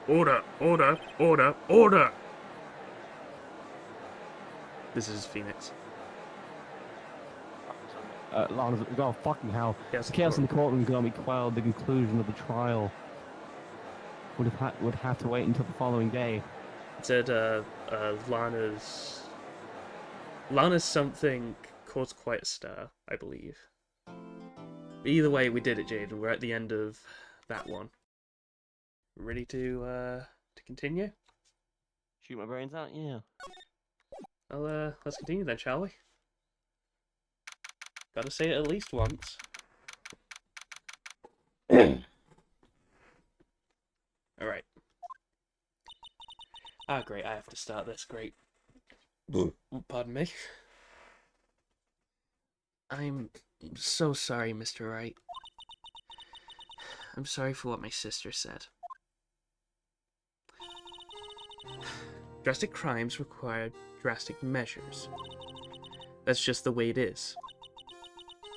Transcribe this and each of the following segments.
Order, order, order, order! This is Phoenix. Lana's, oh, fucking hell. Yes, The chaos in the courtroom got me quelled. The conclusion of the trial would have to wait until the following day. it said, Lana's... Lana's something caused quite a stir, I believe. But either way, we did it, Jade, and we're at the end of that one. Ready to continue? Shoot my brains out? Yeah. Well, let's continue then, shall we? Gotta say it at least once. Alright. Ah, great, I have to start this, great. Pardon me. I'm so sorry, Mr. Wright. I'm sorry for what my sister said. Drastic crimes require drastic measures. That's just the way it is.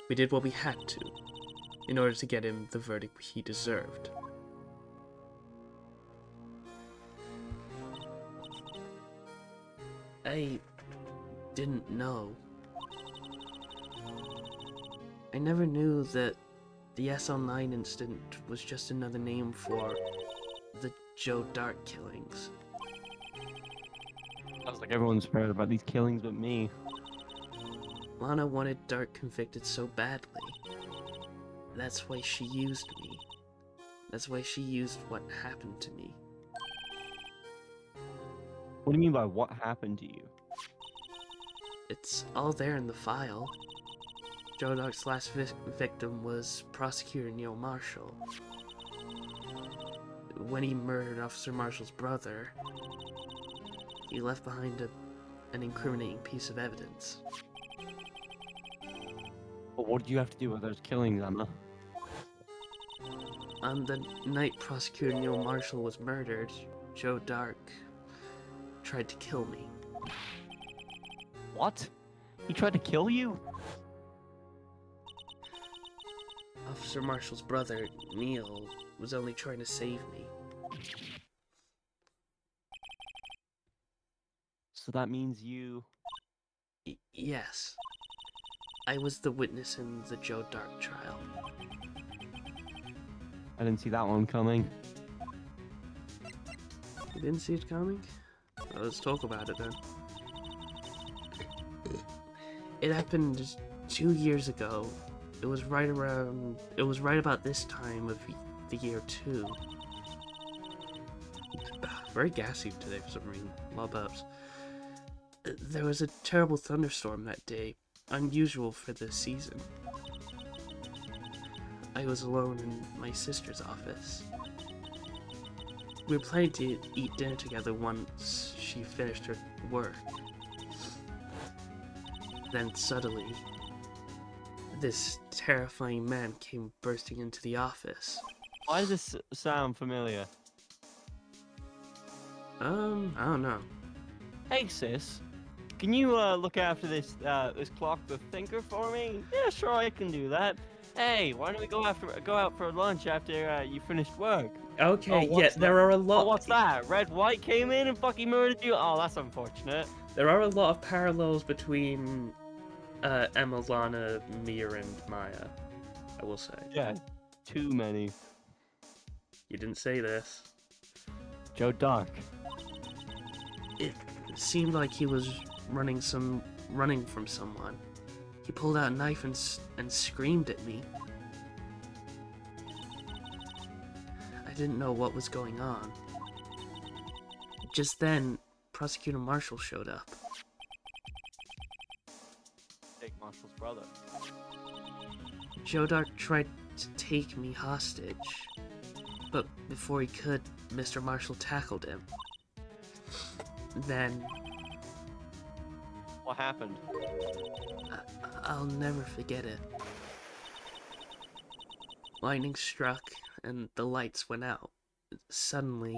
We did what we had to, in order to get him the verdict he deserved. I didn't know. I never knew that the SL9 incident was just another name for the Joe Dart killings. Sounds like everyone's heard about these killings but me. Lana wanted Dart convicted so badly. That's why she used me. That's why she used what happened to me. What do you mean by what happened to you? It's all there in the file. Joe Dart's last victim was Prosecutor Neil Marshall. When he murdered Officer Marshall's brother, he left behind an incriminating piece of evidence. But what did you have to do with those killings, Emma? On the night Prosecutor Neil Marshall was murdered, Joe Dark tried to kill me. What? He tried to kill you? Officer Marshall's brother, Neil, was only trying to save me. So that means you... Yes. I was the witness in the Joe Dark trial. I didn't see that one coming. You didn't see it coming? Well, let's talk about it then. It happened 2 years ago. It was right about this time of the year 2. Very gassy today for some reason. A lot of burps. There was a terrible thunderstorm that day, unusual for this season. I was alone in my sister's office. We were planning to eat dinner together once she finished her work. Then suddenly, this terrifying man came bursting into the office. Why does this sound familiar? I don't know. Hey, sis. Can you look after this clock the thinker for me? Yeah, sure, I can do that. Hey, why don't we go out for lunch after you finished work? Okay, Oh, yeah, there are a Oh, lot. what's that? Red White came in and fucking murdered you? Oh, that's unfortunate. There are a lot of parallels between Emma, Lana, Mia, and Maya. I will say. Yeah, too many. You didn't say this. Joe Dark. It seemed like he was running from someone. He pulled out a knife and screamed at me. I didn't know what was going on. Just then, Prosecutor Marshall showed up. Take Marshall's brother. Joe Dark tried to take me hostage, but before he could, Mr. Marshall tackled him. Then, What happened? I'll never forget it. Lightning struck, and the lights went out. Suddenly,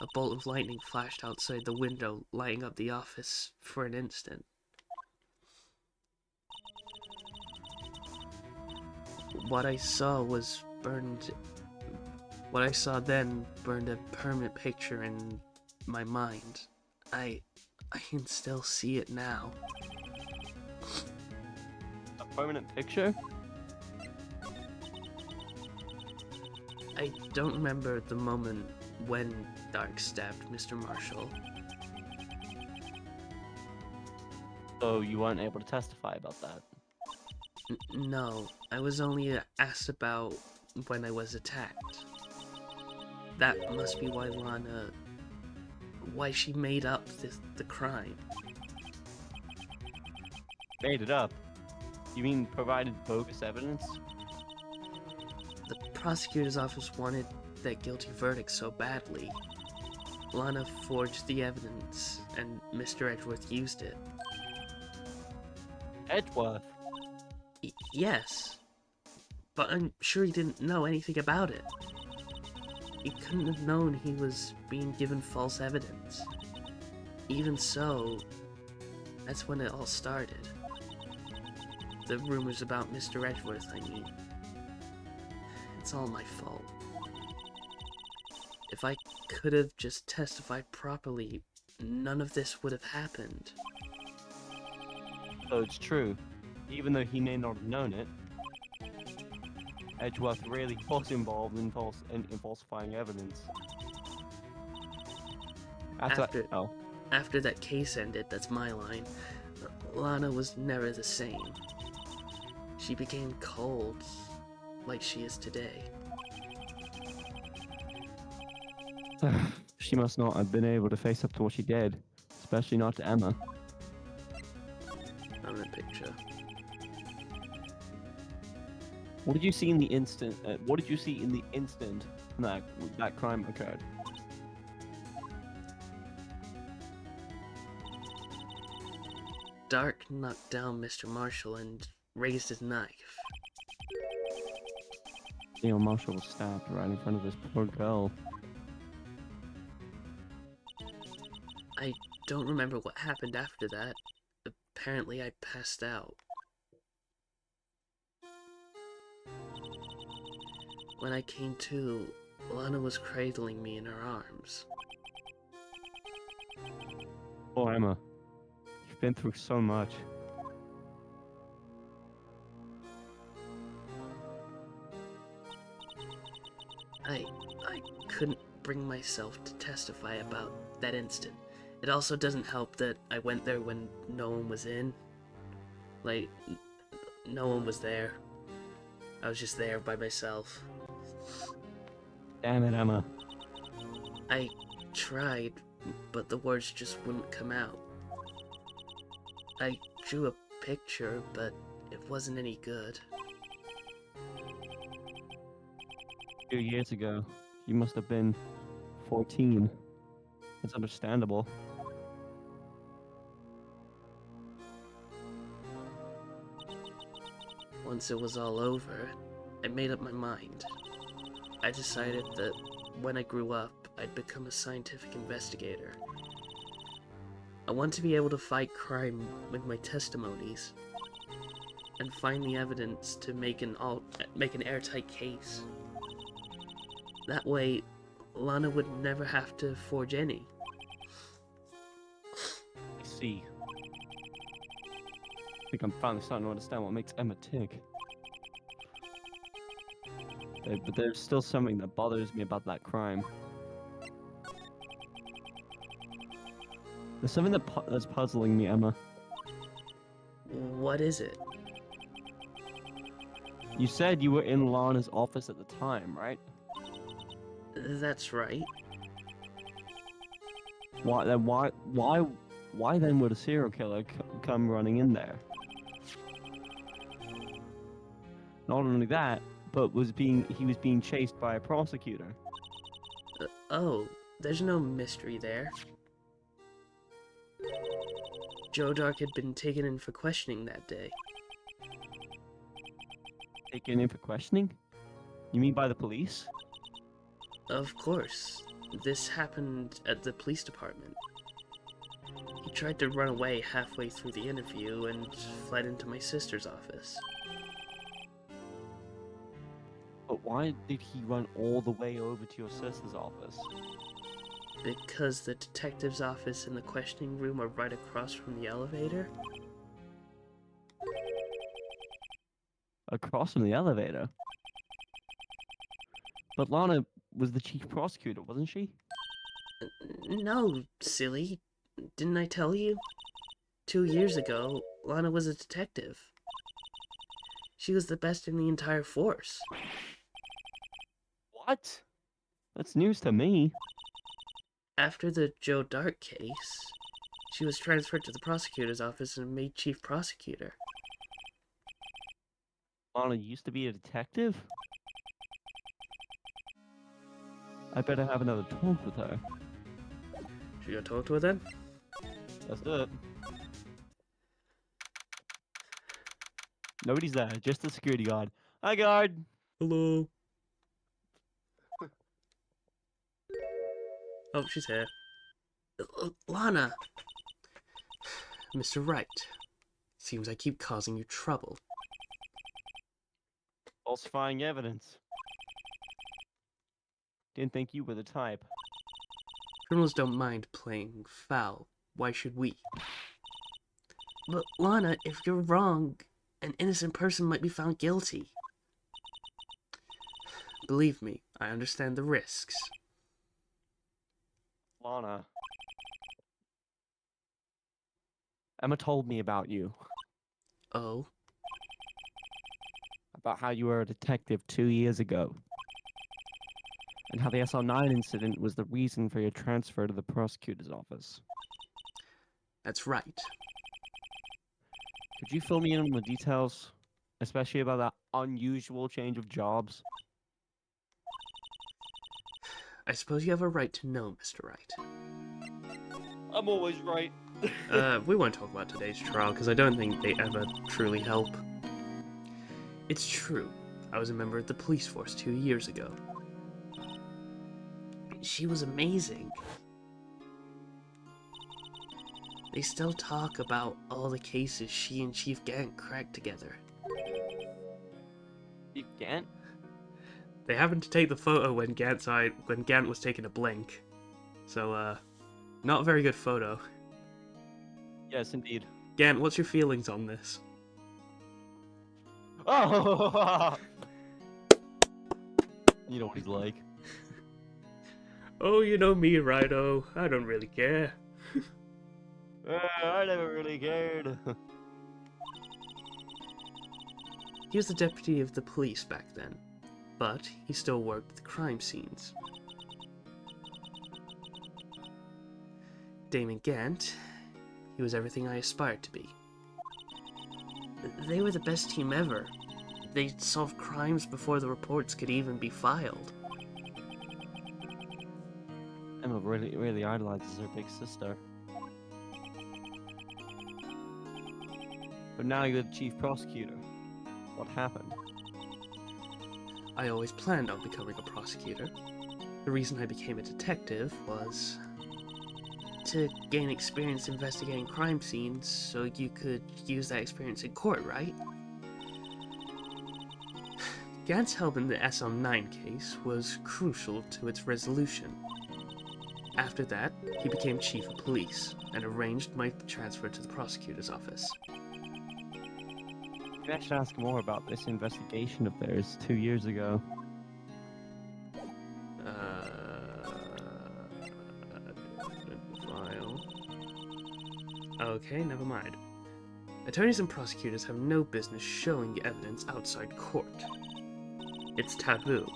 a bolt of lightning flashed outside the window, lighting up the office for an instant. What I saw was What I saw then burned a permanent picture in my mind. I can still see it now. A permanent picture? I don't remember the moment when Dark stabbed Mr. Marshall. So you weren't able to testify about that? No, I was only asked about when I was attacked. That must be why why she made up the crime. Made it up? You mean provided bogus evidence? The prosecutor's office wanted that guilty verdict so badly. Lana forged the evidence, and Mr. Edgeworth used it. Edgeworth? Yes, but I'm sure he didn't know anything about it. He couldn't have known he was being given false evidence. Even so, that's when it all started. The rumors about Mr. Edgeworth, I mean. It's all my fault. If I could have just testified properly, none of this would have happened. So it's true. Even though he may not have known it, Edgeworth really was involved in falsifying evidence. After that case ended, that's my line, Lana was never the same. She became cold, like she is today. She must not have been able to face up to what she did, especially not to Emma. On the picture. What did you see in the instant? What did you see in the instant that crime occurred? Dark knocked down Mr. Marshall and raised his knife. Neil Marshall was stabbed right in front of this poor girl. I don't remember what happened after that. Apparently I passed out. When I came to, Lana was cradling me in her arms. Oh, Emma. You've been through so much. I couldn't bring myself to testify about that instant. It also doesn't help that I went there when no one was in. Like, no one was there. I was just there by myself. Damn it, Emma. I tried, but the words just wouldn't come out. I drew a picture, but it wasn't any good. 2 years ago, you must have been 14. It's understandable. Once it was all over, I made up my mind. I decided that when I grew up, I'd become a scientific investigator. I want to be able to fight crime with my testimonies and find the evidence to make an airtight case. That way, Lana would never have to forge any. I see. I think I'm finally starting to understand what makes Emma tick. But there's still something that bothers me about that crime. There's something that's puzzling me, Emma. What is it? You said you were in Lana's office at the time, right? That's right. Why then would a serial killer come running in there? Not only that, but he was being chased by a prosecutor. Oh, there's no mystery there. Joe Dark had been taken in for questioning that day. Taken in for questioning? You mean by the police? Of course. This happened at the police department. He tried to run away halfway through the interview and fled into my sister's office. Oh, But why did he run all the way over to your sister's office? Because the detective's office and the questioning room are right across from the elevator. Across from the elevator? But Lana was the chief prosecutor, wasn't she? No, silly. Didn't I tell you? 2 years ago, Lana was a detective. She was the best in the entire force. What? That's news to me. After the Joe Dart case, she was transferred to the prosecutor's office and made chief prosecutor. Lana used to be a detective? I better have another talk with her. Should we go talk to her then? Let's do it. Nobody's there, just the security guard. Hi, guard. Hello. Oh, she's here. Lana! Mr. Wright. Seems I keep causing you trouble. Falsifying evidence. Didn't think you were the type. Criminals don't mind playing foul. Why should we? But, Lana, if you're wrong, an innocent person might be found guilty. Believe me, I understand the risks. Lana. Emma told me about you. Oh? About how you were a detective 2 years ago. And how the SR9 incident was the reason for your transfer to the prosecutor's office. That's right. Could you fill me in on the details? Especially about that unusual change of jobs? I suppose you have a right to know, Mr. Wright. I'm always right. We won't talk about today's trial, because I don't think they ever truly help. It's true. I was a member of the police force 2 years ago. She was amazing. They still talk about all the cases she and Chief Gant cracked together. You can't? They happened to take the photo when Gant was taking a blink. So, not a very good photo. Yes, indeed. Gant, what's your feelings on this? Oh! You know what he's like. Oh, you know me, Righto. I don't really care. I never really cared. He was the deputy of the police back then, but he still worked the crime scenes. Damon Gant, he was everything I aspired to be. They were the best team ever. They solved crimes before the reports could even be filed. Emma really idolizes her big sister. But now you're the chief prosecutor. What happened? I always planned on becoming a prosecutor. The reason I became a detective was to gain experience investigating crime scenes so you could use that experience in court, right? Gant's help in the SM9 case was crucial to its resolution. After that, he became chief of police and arranged my transfer to the prosecutor's office. Maybe I should ask more about this investigation of theirs 2 years ago. File. Okay, never mind. Attorneys and prosecutors have no business showing evidence outside court. It's taboo,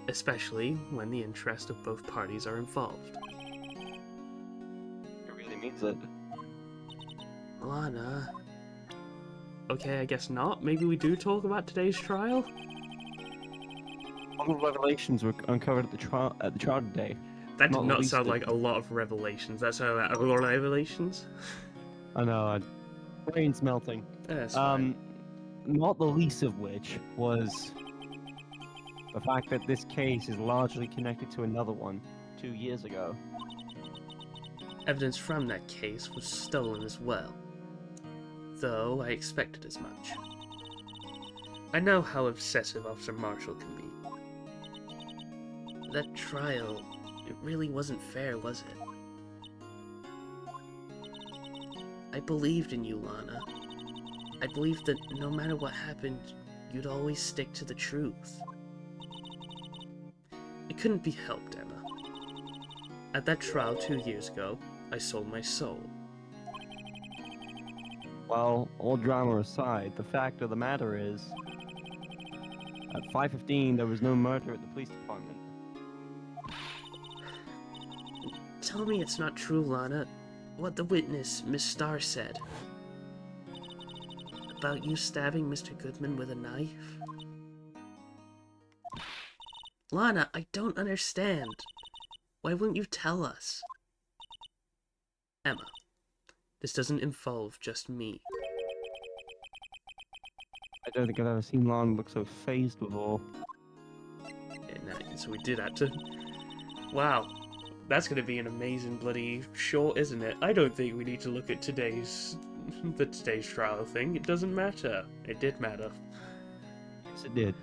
especially when the interests of both parties are involved. It really means it. Lana... Okay, I guess not. Maybe we do talk about today's trial? All the revelations were uncovered at the trial today. That did not released sound it. like a lot of revelations. That sounded like a lot of revelations? I know, brain's melting. That's fine. Not the least of which was the fact that this case is largely connected to another one 2 years ago. Evidence from that case was stolen as well, though I expected as much. I know how obsessive Officer Marshall can be. That trial, it really wasn't fair, was it? I believed in you, Lana. I believed that no matter what happened, you'd always stick to the truth. It couldn't be helped, Emma. At that trial 2 years ago, I sold my soul. Well, all drama aside, the fact of the matter is, at 5:15 there was no murder at the police department. Tell me it's not true, Lana. What the witness, Miss Starr, said. About you stabbing Mr. Goodman with a knife? Lana, I don't understand. Why won't you tell us? Emma, this doesn't involve just me. I don't think I've ever seen Lana look so phased before. And so we did have to... Wow. That's going to be an amazing bloody short, isn't it? I don't think we need to look at today's trial thing. It doesn't matter. It did matter. Yes, it did.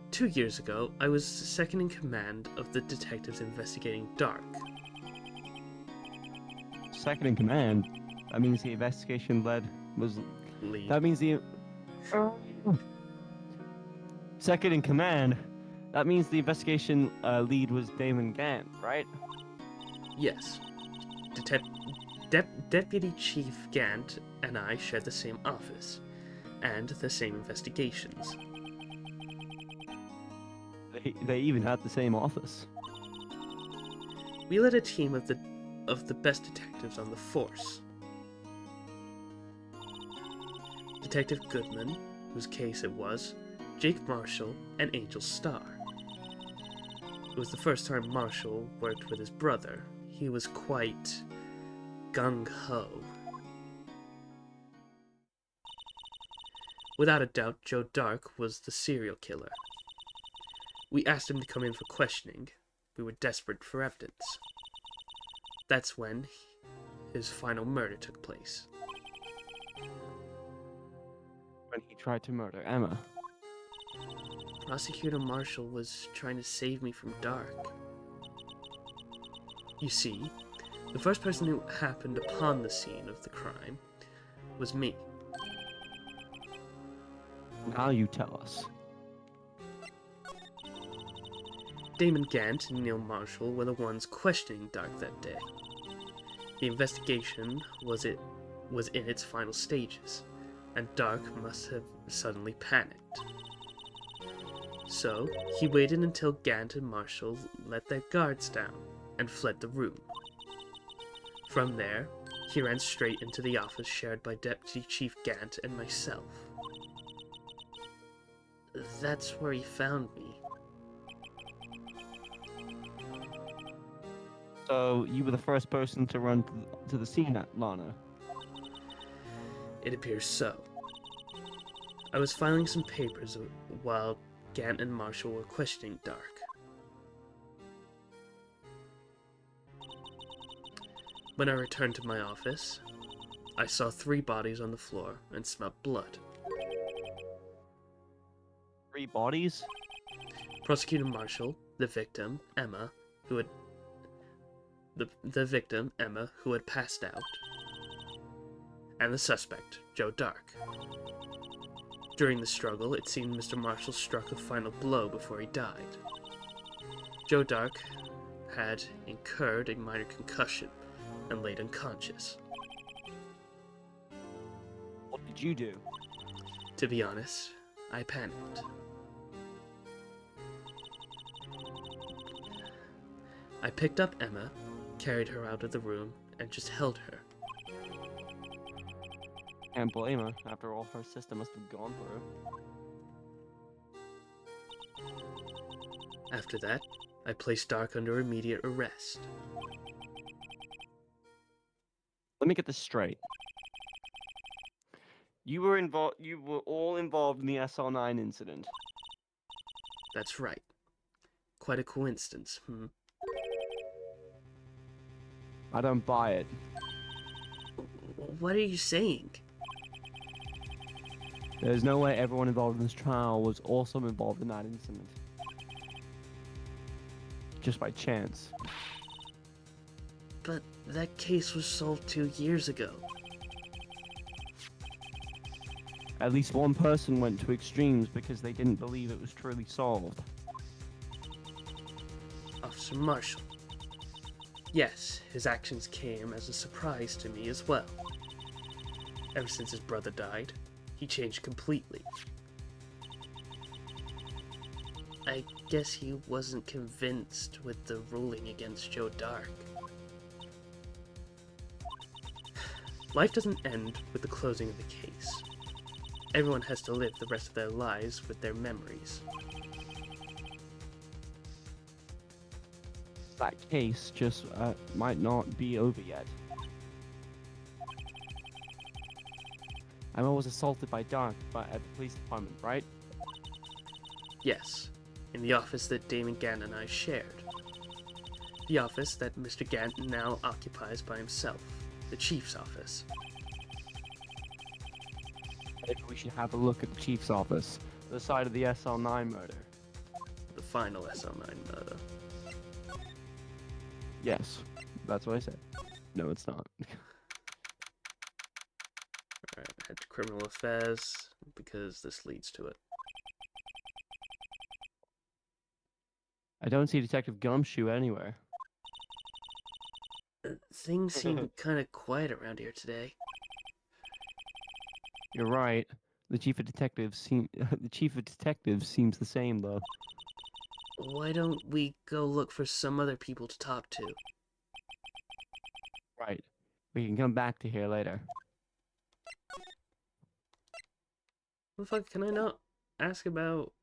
2 years ago, I was second in command of the detectives investigating Dark. Second in command? That means the investigation was... Lead. That means the... Second in command? That means the investigation lead was Damon Gant, right? Yes. Deputy Chief Gant and I shared the same office, and the same investigations. They even had the same office. We led a team of the best detectives on the force. Detective Goodman, whose case it was, Jake Marshall, and Angel Starr. It was the first time Marshall worked with his brother. He was quite gung-ho. Without a doubt, Joe Dark was the serial killer. We asked him to come in for questioning. We were desperate for evidence. That's when his final murder took place. When he tried to murder Emma. Prosecutor Marshall was trying to save me from Dark. You see, the first person who happened upon the scene of the crime was me. Now you tell us. Damon Gant and Neil Marshall were the ones questioning Dark that day. The investigation was in its final stages, and Dark must have suddenly panicked. So, he waited until Gant and Marshall let their guards down and fled the room. From there, he ran straight into the office shared by Deputy Chief Gant and myself. That's where he found me. So, you were the first person to run to the scene at Lana? It appears so. I was filing some papers while Gant and Marshall were questioning Dark. When I returned to my office, I saw 3 bodies on the floor and smelled blood. 3 bodies? Prosecutor Marshall, the victim, Emma, who had passed out, and the suspect, Joe Dark. During the struggle, it seemed Mr. Marshall struck a final blow before he died. Joe Dark had incurred a minor concussion and laid unconscious. What did you do? To be honest, I panicked. I picked up Emma, carried her out of the room, and just held her. Can't blame her, after all her sister must have gone through. After that, I placed Dark under immediate arrest. Let me get this straight. You were all involved in the SR9 incident. That's right. Quite a coincidence, hmm? I don't buy it. What are you saying? There's no way everyone involved in this trial was also involved in that incident. Just by chance. But that case was solved 2 years ago. At least one person went to extremes because they didn't believe it was truly solved. Officer Marshall. Yes, his actions came as a surprise to me as well. Ever since his brother died, he changed completely. I guess he wasn't convinced with the ruling against Joe Dark. Life doesn't end with the closing of the case. Everyone has to live the rest of their lives with their memories. That case just might not be over yet. Emma was assaulted by Dark at the police department, right? Yes, in the office that Damon, Gant, and I shared. The office that Mr. Gant now occupies by himself, the Chief's office. Maybe we should have a look at the chief's office, the side of the SL9 murder. The final SL9 murder. Yes, that's what I said. No, it's not. Alright, head to criminal affairs, because this leads to it. I don't see Detective Gumshoe anywhere. Things seem kind of quiet around here today. You're right. The chief of detectives seems the same though. Why don't we go look for some other people to talk to? Right. We can come back to here later. What the fuck, can I not ask about...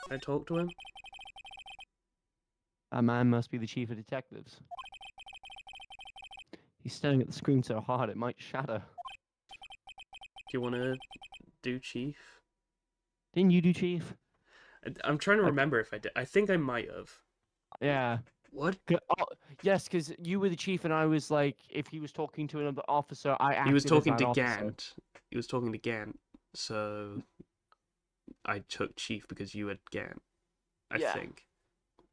Can I talk to him? That man must be the chief of detectives. He's staring at the screen so hard it might shatter. Do you want to do Chief? Didn't you do chief? I'm trying to remember if I did. I think I might have. Yeah. What? Oh, yes, because you were the chief and I was like, if he was talking to another officer, I acted He was talking as to that officer. Gant. He was talking to Gant, so I took Chief because you had Gant. I think.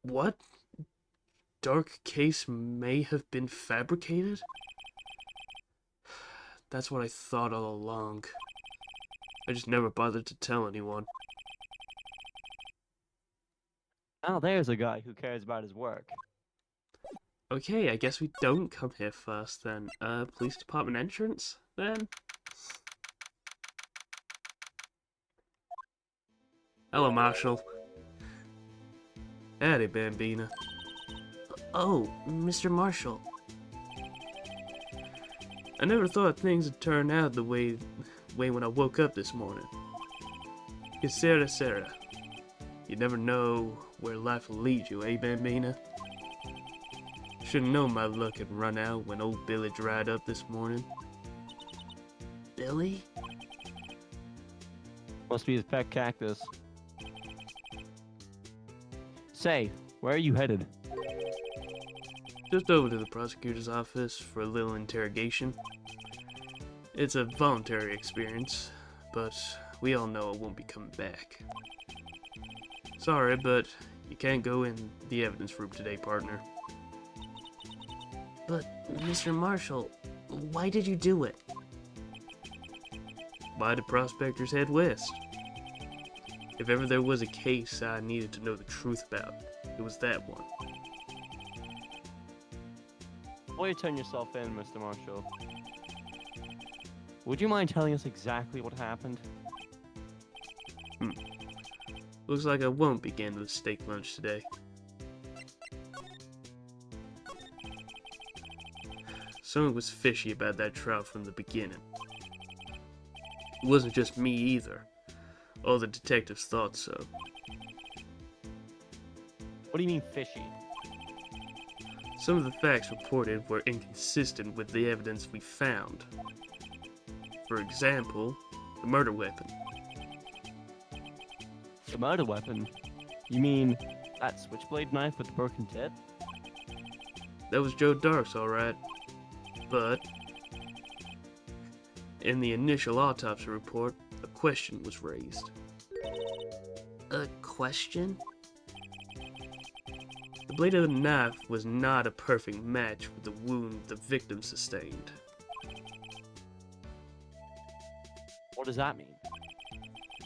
What? Dark case may have been fabricated? That's what I thought all along. I just never bothered to tell anyone. Oh, there's a guy who cares about his work. Okay, I guess we don't come here first then. Police department entrance, then? Hello, Marshal. Howdy, Bambina. Oh, Mr. Marshall. I never thought things would turn out the way when I woke up this morning. Que Sarah. You never know where life will lead you, eh, Bambina? Should've known my luck had run out when old Billy dried up this morning. Billy? Must be his pet cactus. Say, where are you headed? Just over to the prosecutor's office for a little interrogation. It's a voluntary experience, but we all know I won't be coming back. Sorry, but you can't go in the evidence room today, partner. But, Mr. Marshall, why did you do it? Why did prospectors head west? If ever there was a case I needed to know the truth about, it was that one. Before you turn yourself in, Mr. Marshall, would you mind telling us exactly what happened? Looks like I won't begin with steak lunch today. Something was fishy about that trial from the beginning. It wasn't just me either. All the detectives thought so. What do you mean fishy? Some of the facts reported were inconsistent with the evidence we found. For example, the murder weapon. The murder weapon? You mean that switchblade knife with the broken tip? That was Joe Dark's, alright. But In the initial autopsy report, a question was raised. A question? The blade of the knife was not a perfect match with the wound the victim sustained. What does that mean?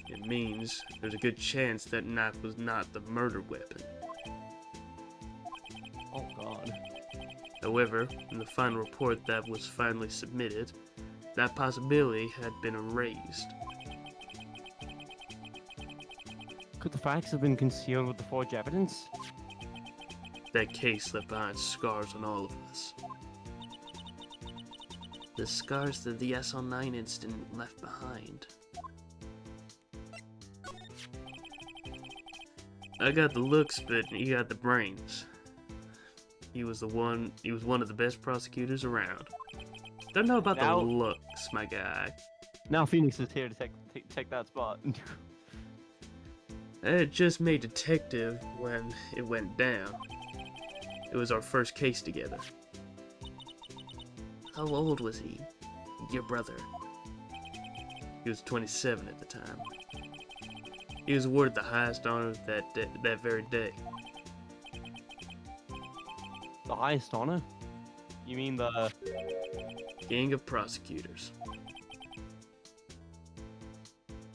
It means there's a good chance that knife was not the murder weapon. Oh god. However, in the final report that was finally submitted, that possibility had been erased. Could the facts have been concealed with the forged evidence? That case left behind scars on all of us. The scars that the SL9 incident left behind. I got the looks, but he got the brains. He was one of the best prosecutors around. Don't know about Now- the looks, my guy. Now Phoenix is here to take that spot. I had just made detective when it went down. It was our first case together. How old was he? Your brother? He was 27 at the time. He was awarded the highest honor that very day. The highest honor? You mean the... King of prosecutors.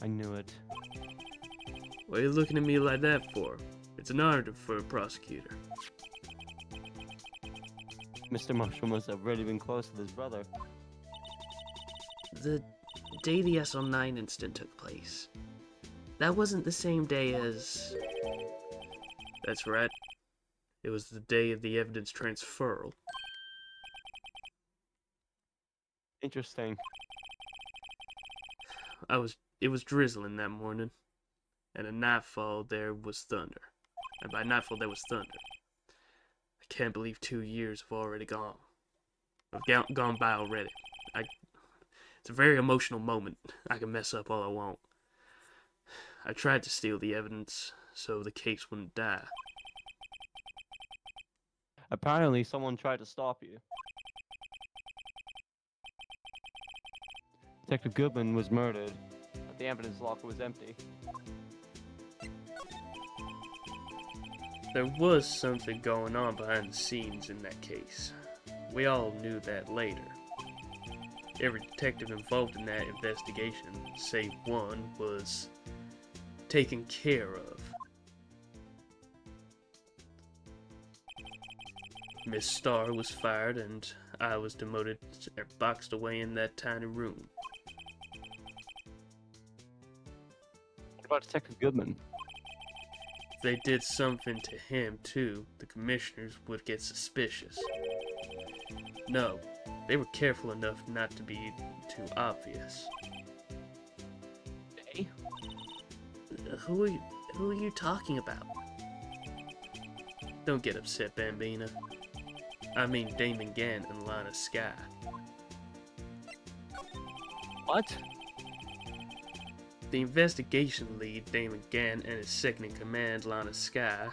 I knew it. What are you looking at me like that for? It's an honor for a prosecutor. Mr. Marshall must have really been close with his brother. The day the SL9 incident took place. That wasn't the same day as... That's right. It was the day of the evidence transferal. Interesting. It was drizzling that morning, and at nightfall there was thunder. And by nightfall there was thunder. I can't believe 2 years have already gone. Gone by already. It's a very emotional moment. I can mess up all I want. I tried to steal the evidence so the case wouldn't die. Apparently someone tried to stop you. Detective Goodman was murdered, but the evidence locker was empty. There was something going on behind the scenes in that case. We all knew that later. Every detective involved in that investigation, save one, was taken care of. Miss Starr was fired and I was demoted and boxed away in that tiny room. What about Detective Goodman? If they did something to him too, the commissioners would get suspicious. No, they were careful enough not to be too obvious. Hey? Who are you talking about? Don't get upset, Bambina. I mean Damon, Gant, and Lana, Skye. What? The investigation lead, Damon Gant, and his second-in-command, Lana, Skye.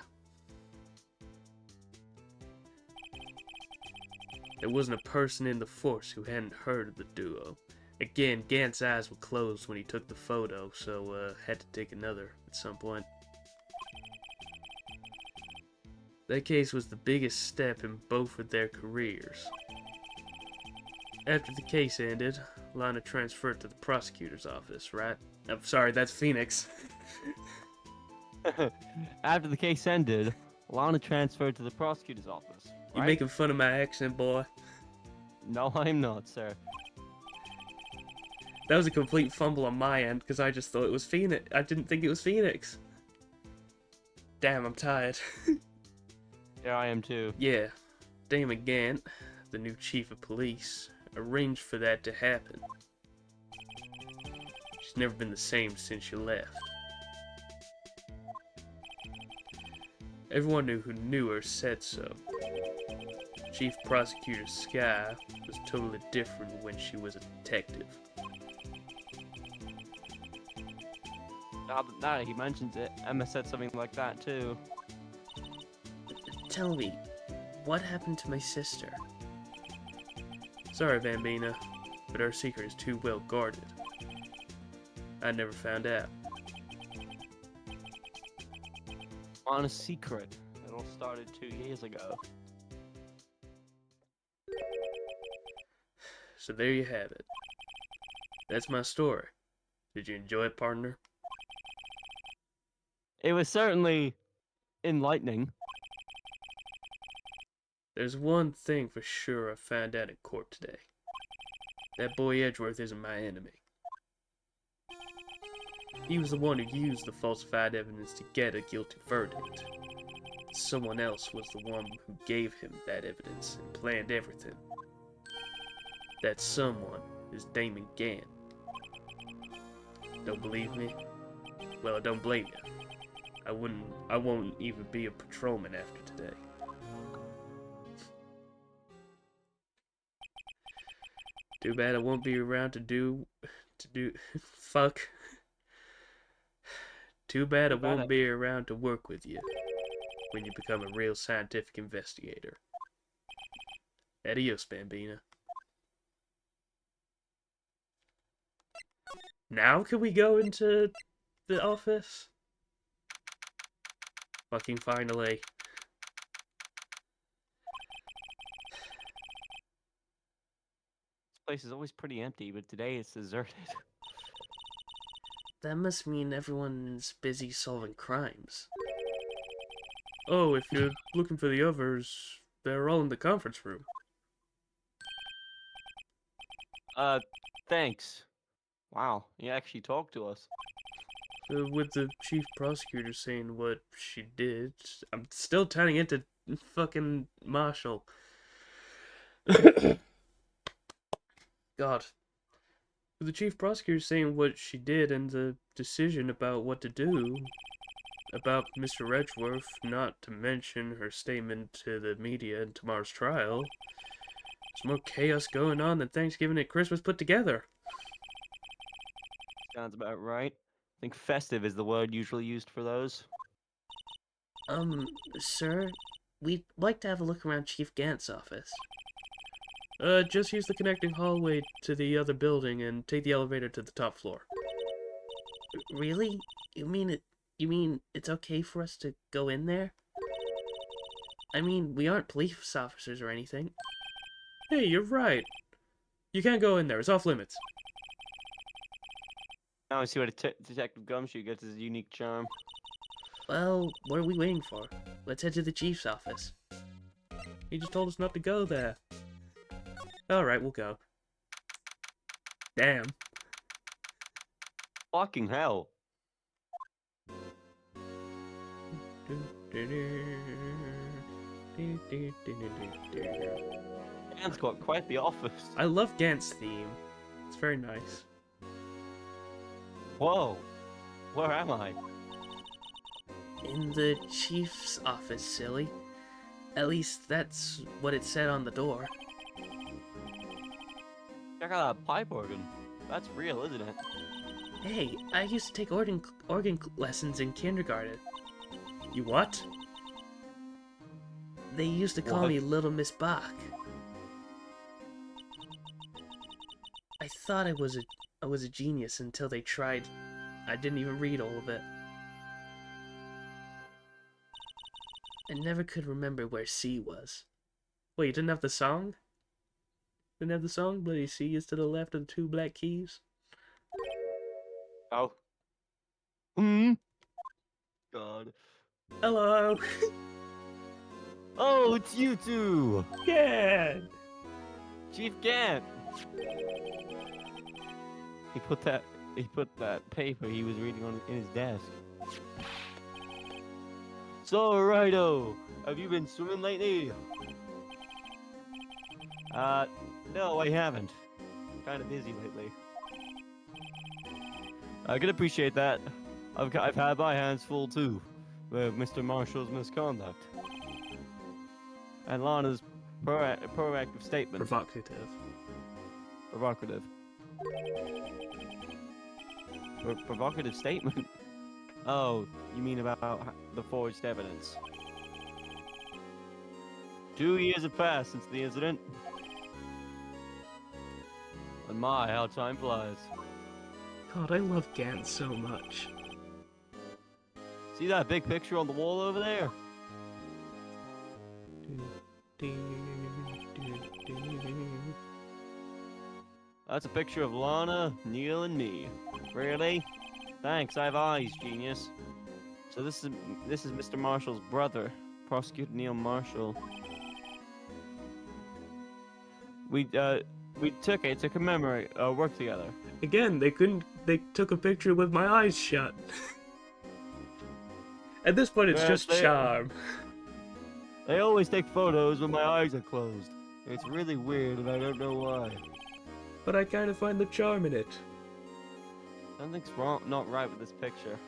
There wasn't a person in the force who hadn't heard of the duo. Again, Gant's eyes were closed when he took the photo, so had to take another at some point. That case was the biggest step in both of their careers. After the case ended, Lana transferred to the prosecutor's office, right? I'm sorry, that's Phoenix. After the case ended, Lana transferred to the prosecutor's office. You Right? making fun of my accent, boy? No, I'm not, sir. That was a complete fumble on my end, because I just thought it was Phoenix. I didn't think it was Phoenix. Damn, I'm tired. Yeah, I am too. Yeah, Damon Gant, the new chief of police, arranged for that to happen. She's never been the same since she left. Everyone who knew her said so. Chief Prosecutor Skye was totally different when she was a detective. Now that he mentions it, Emma said something like that too. Tell me, what happened to my sister? Sorry, Bambina. but our secret is too well guarded. I never found out. On a secret. It all started 2 years ago. So there you have it. That's my story. Did you enjoy it, partner? It was certainly enlightening. There's one thing for sure I found out in court today. That boy Edgeworth isn't my enemy. He was the one who used the falsified evidence to get a guilty verdict. Someone else was the one who gave him that evidence and planned everything. That someone is Damon Gant. Don't believe me? Well, I don't blame you. I won't even be a patrolman after today. Too bad I won't be around to do fuck. Too bad I won't be around to work with you when you become a real scientific investigator. Adios, Bambina. Now can we go into the office? Fucking finally. This place is always pretty empty, but today it's deserted. That must mean everyone's busy solving crimes. Oh, if you're looking for the others, they're all in the conference room. Thanks. Wow, you actually talked to us. With the chief prosecutor saying what she did, I'm still turning into fucking Marshall. God. With the chief prosecutor saying what she did and the decision about what to do about Mr. Edgeworth, not to mention her statement to the media in tomorrow's trial, there's more chaos going on than Thanksgiving and Christmas put together. Sounds about right. I think festive is the word usually used for those. Sir, we'd like to have a look around Chief Gant's office. Just use the connecting hallway to the other building and take the elevator to the top floor. Really? You mean it's okay for us to go in there? I mean, we aren't police officers or anything. Hey, you're right. You can't go in there. It's off limits. Now I see what Detective Gumshoe gets his unique charm. Well, what are we waiting for? Let's head to the chief's office. He just told us not to go there. Alright, we'll go. Damn. Fucking hell. Gant's got quite the office. I love Gant's theme. It's very nice. Whoa. Where am I? In the chief's office, silly. At least that's what it said on the door. Check out that pipe organ. That's real, isn't it? Hey, I used to take organ lessons in kindergarten. You what? They used to call me Little Miss Bach. I thought I was a genius until they tried. I didn't even read all of it. I never could remember where C was. Wait, you didn't have the song? Didn't have the song? Bloody C is to the left of the two black keys? Oh. God. Hello! Oh, it's you two! Yeah! Chief Gant! He put that paper he was reading on in his desk. So, Righto, have you been swimming lately? No, I haven't. Kind of busy lately. I can appreciate that. I've had my hands full too, with Mr. Marshall's misconduct and Lana's proactive statement. Provocative. Provocative statement? Oh, you mean about the forged evidence? 2 years have passed since the incident. And my, how time flies. God, I love Gant so much. See that big picture on the wall over there? That's a picture of Lana, Neil, and me. Really? Thanks, I have eyes, genius. So this is Mr. Marshall's brother, Prosecutor Neil Marshall. We took it to commemorate our work together. Again, they took a picture with my eyes shut. At this point, it's just charm. They always take photos when my eyes are closed. It's really weird, and I don't know why. But I kind of find the charm in it. Something's not right with this picture.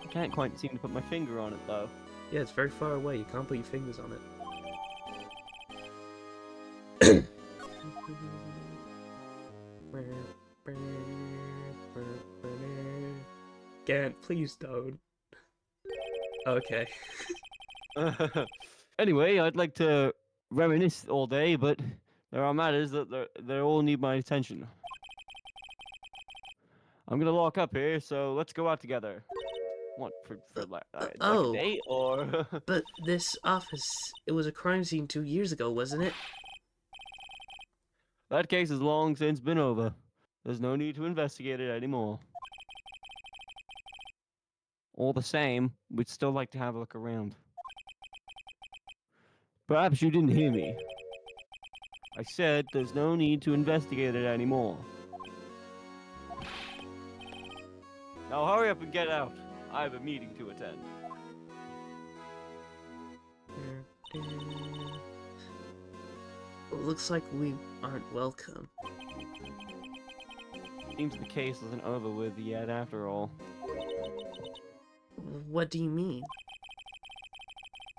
I can't quite seem to put my finger on it, though. Yeah, it's very far away. You can't put your fingers on it. Gant, please don't. Okay. Anyway, I'd like to reminisce all day, but there are matters that they all need my attention. I'm gonna lock up here, so let's go out together. What, for like oh. a date, or? But this office, it was a crime scene 2 years ago, wasn't it? That case has long since been over. There's no need to investigate it anymore. All the same, we'd still like to have a look around. Perhaps you didn't hear me. I said there's no need to investigate it anymore. Now hurry up and get out. I have a meeting to attend. Looks like we aren't welcome. Seems the case isn't over with yet after all. What do you mean?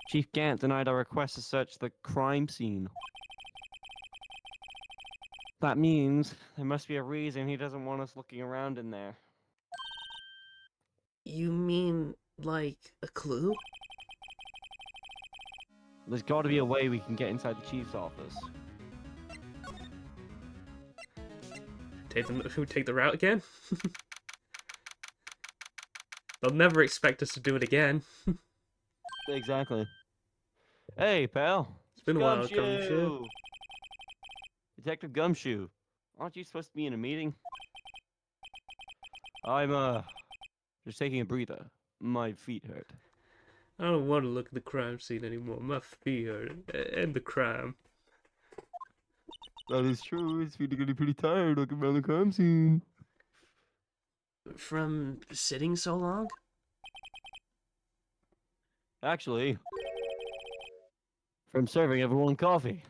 Chief Gant denied our request to search the crime scene. That means there must be a reason he doesn't want us looking around in there. You mean, like, a clue? There's got to be a way we can get inside the chief's office. Take the route again? They'll never expect us to do it again. Exactly. Hey, pal. It's been a while, Gumshoe. Detective Gumshoe. Aren't you supposed to be in a meeting? I'm, just taking a breather. My feet hurt. I don't want to look at the crime scene anymore. My feet hurt. And the crime. That is true. His feet are getting pretty tired looking around the crime scene. From sitting so long? Actually, from serving everyone coffee.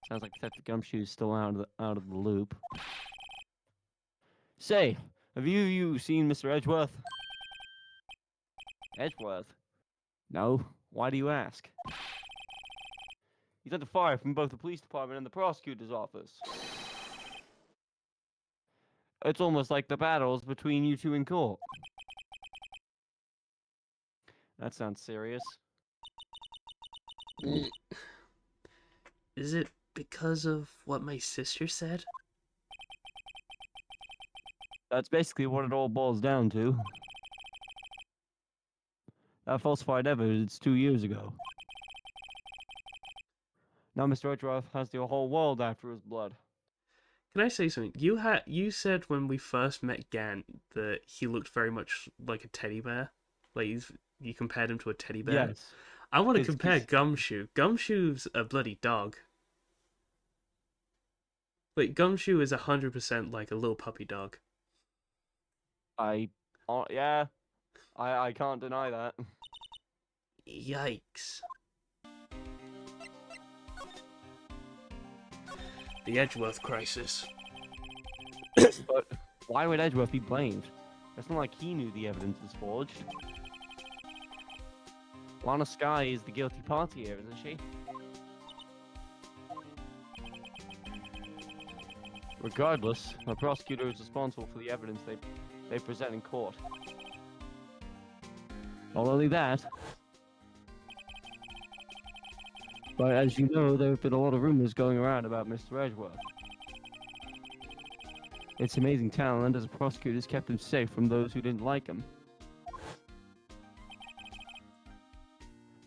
Sounds like Detective Gumshoe's still out of the loop. Say, have you seen Mr. Edgeworth? Edgeworth? No. Why do you ask? He's under fire from both the police department and the prosecutor's office. It's almost like the battles between you two in court. That sounds serious. Is it because of what my sister said? That's basically what it all boils down to. That falsified evidence 2 years ago. Now Mr. Edgeworth has the whole world after his blood. Can I say something? You said when we first met Gant that he looked very much like a teddy bear. Like you compared him to a teddy bear. Yes. I want to compare Gumshoe. Gumshoe's a bloody dog. Like Gumshoe is 100% like a little puppy dog. Yeah. I can't deny that. Yikes. The Edgeworth crisis. But why would Edgeworth be blamed? It's not like he knew the evidence was forged. Lana Skye is the guilty party here, isn't she? Regardless, the prosecutor is responsible for the evidence they present in court. Not only that, But as you know, there have been a lot of rumors going around about Mr. Edgeworth. Its amazing talent as a prosecutor has kept him safe from those who didn't like him.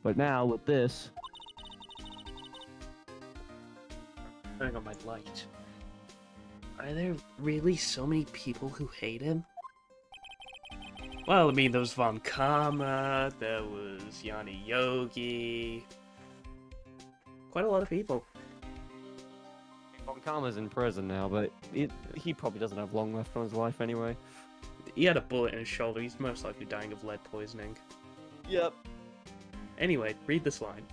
But now, with this, Turning on my light. Are there really so many people who hate him? Well, I mean, there was Von Karma, there was Yanni Yogi. Quite a lot of people. Von Karma's in prison now, but he probably doesn't have long left on his life anyway. He had a bullet in his shoulder. He's most likely dying of lead poisoning. Yep. Anyway, read this line.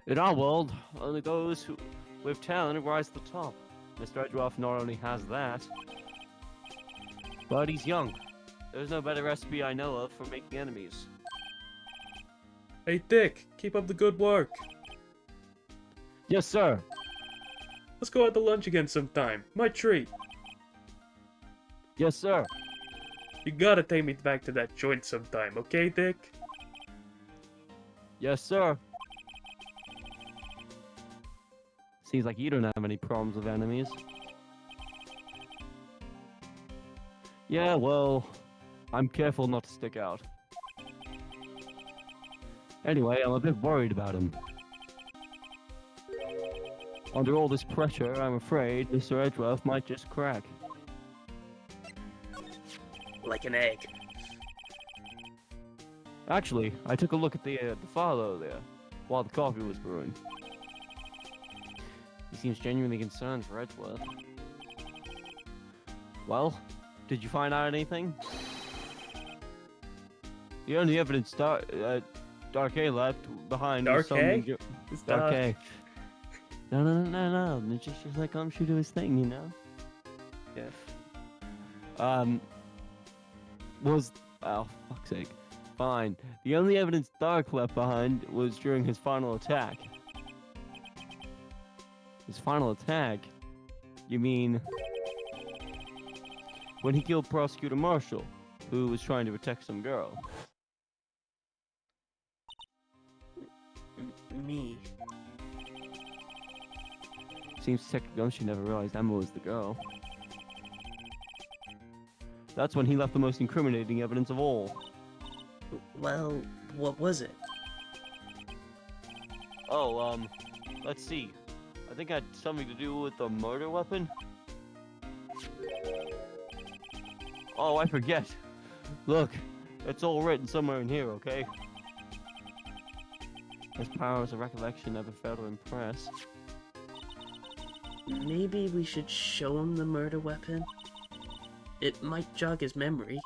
In our world, only those who with talent rise to the top. Mr. Edgeworth not only has that, but he's young. There's no better recipe I know of for making enemies. Hey, Dick, keep up the good work. Yes, sir. Let's go out to lunch again sometime. My treat. Yes, sir. You gotta take me back to that joint sometime, okay, Dick? Yes, sir. Seems like you don't have any problems with enemies. Yeah, well, I'm careful not to stick out. Anyway, I'm a bit worried about him. Under all this pressure, I'm afraid Mr. Edgeworth might just crack. Like an egg. Actually, I took a look at the file over there while the coffee was brewing. He seems genuinely concerned for Edgeworth. Well, did you find out anything? The only evidence Dark A left behind was Dark some A? ninja- It's Dark A. No. Just let Gumshoe do his thing, you know? Yeah. Was... Oh, fuck's sake. Fine. The only evidence Dark left behind was during his final attack. His final attack? You mean... when he killed Prosecutor Marshall, who was trying to protect some girl. Me. Seems Detective Gumshoe never realized Emma was the girl. That's when he left the most incriminating evidence of all. Well, what was it? Oh, let's see. I think it had something to do with the murder weapon? Oh, I forget. Look, it's all written somewhere in here, okay? His powers of recollection never fail to impress. Maybe we should show him the murder weapon? It might jog his memory.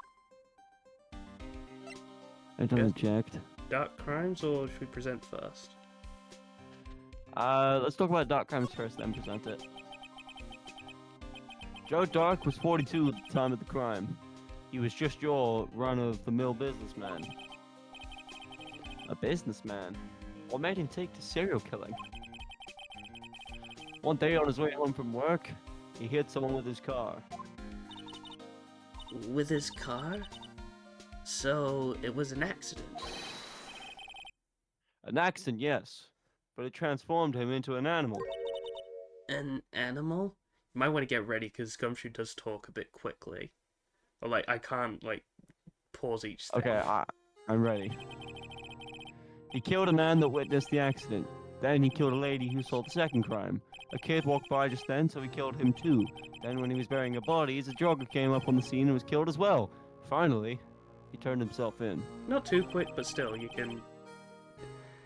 I haven't checked. Dark crimes, or should we present first? Let's talk about Dark Crimes first, then present it. Joe Dark was 42 at the time of the crime. He was just your run-of-the-mill businessman. A businessman? What made him take to serial killing? One day on his way home from work, he hit someone with his car. With his car? So, it was an accident. An accident, yes, but it transformed him into an animal. An animal? You might want to get ready, because Gumshoe does talk a bit quickly. Or, like, I can't, like, pause each thing. Okay, I'm ready. He killed a man that witnessed the accident. Then he killed a lady who saw the second crime. A kid walked by just then, so he killed him too. Then when he was burying the bodies, a jogger came up on the scene and was killed as well. Finally, he turned himself in. Not too quick, but still, you can...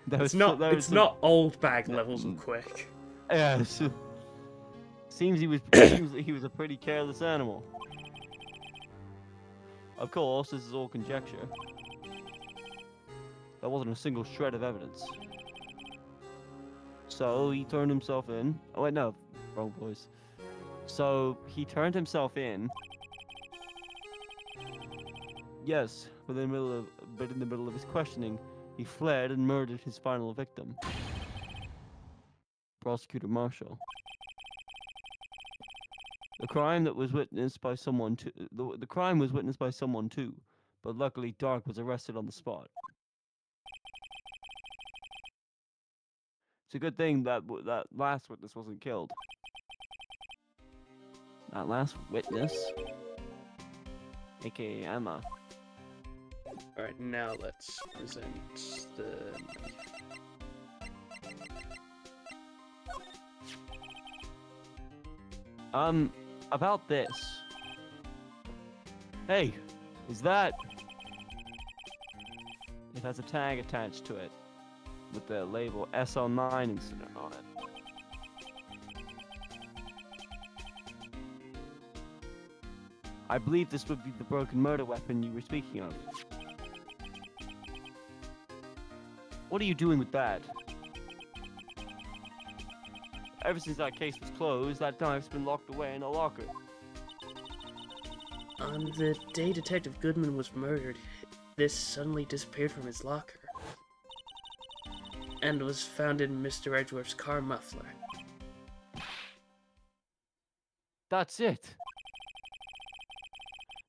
There It's was- there was it's some- not old bag levels of quick. Yes. Seems he was a pretty careless animal. Of course, this is all conjecture. There wasn't a single shred of evidence. So he turned himself in. Oh wait, no, wrong voice. So he turned himself in. Yes, but in the middle of his questioning, he fled and murdered his final victim, Prosecutor Marshall. The crime was witnessed by someone too. The crime was witnessed by someone too, but luckily Dark was arrested on the spot. It's a good thing that that last witness wasn't killed. That last witness, aka Emma. Alright, now let's present the knife. About this. Hey, is that? It has a tag attached to it with the label SL9 incident on it. I believe this would be the broken murder weapon you were speaking of. What are you doing with that? Ever since that case was closed, that knife's been locked away in a locker. On the day Detective Goodman was murdered, this suddenly disappeared from his locker. And was found in Mr. Edgeworth's car muffler. That's it.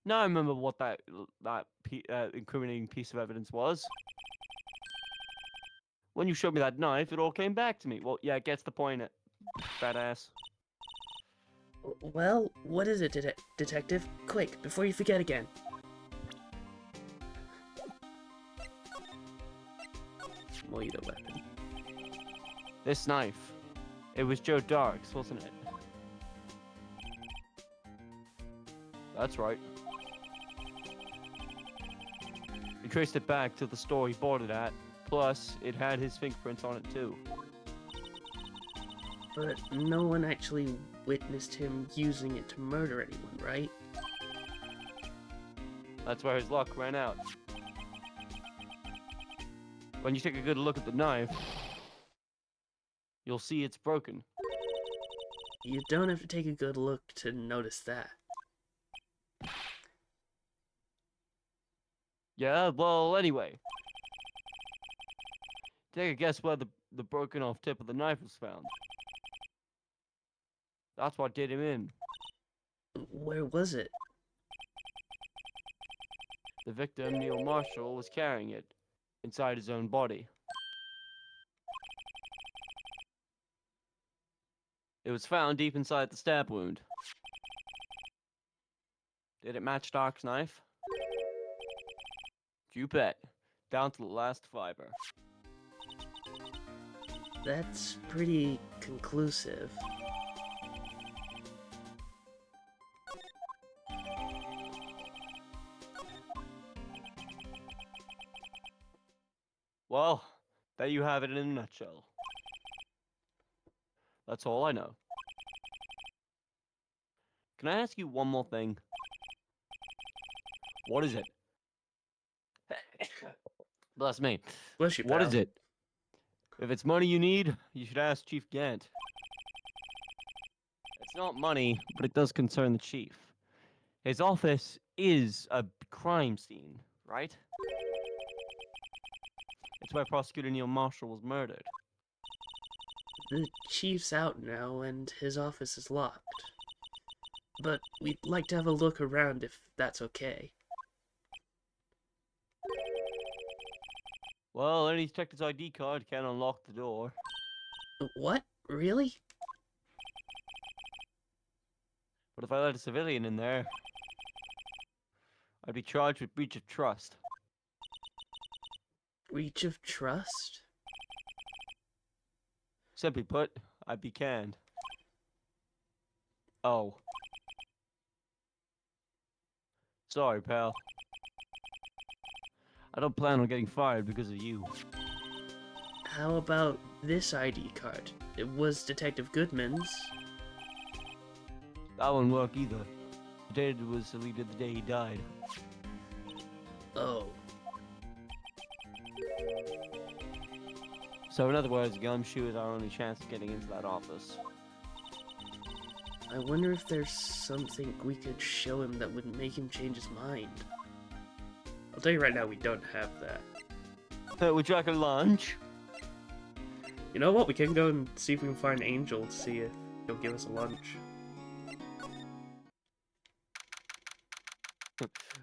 Now I remember what that incriminating piece of evidence was. When you showed me that knife, it all came back to me. Well, yeah, it gets the point, badass. Well, what is it, Detective? Quick, before you forget again. More the weapon. This knife. It was Joe Dark's, wasn't it? That's right. We traced it back to the store he bought it at. Plus, it had his fingerprints on it too. But no one actually witnessed him using it to murder anyone, right? That's where his luck ran out. When you take a good look at the knife, you'll see it's broken. You don't have to take a good look to notice that. Yeah, well, anyway. Take a guess where the broken off tip of the knife was found. That's what did him in. Where was it? The victim, Neil Marshall, was carrying it inside his own body. It was found deep inside the stab wound. Did it match Dark's knife? You bet. Down to the last fiber. That's pretty conclusive. Well, there you have it in a nutshell. That's all I know. Can I ask you one more thing? What is it? Bless me. Bless you, What pal. is it? If it's money you need, you should ask Chief Gant. It's not money, but it does concern the chief. His office is a crime scene, right? It's where Prosecutor Neil Marshall was murdered. The chief's out now and his office is locked. But we'd like to have a look around if that's okay. Well, any detective's ID card can't unlock the door. What? Really? But if I let a civilian in there, I'd be charged with breach of trust. Breach of trust? Simply put, I'd be canned. Oh. Sorry, pal. I don't plan on getting fired because of you. How about this ID card? It was Detective Goodman's. That wouldn't work either. The date was deleted the day he died. Oh. So in other words, Gumshoe is our only chance of getting into that office. I wonder if there's something we could show him that would make him change his mind. I'll tell you right now, we don't have that. Would you like a lunch? You know what? We can go and see if we can find Angel to see if he'll give us a lunch.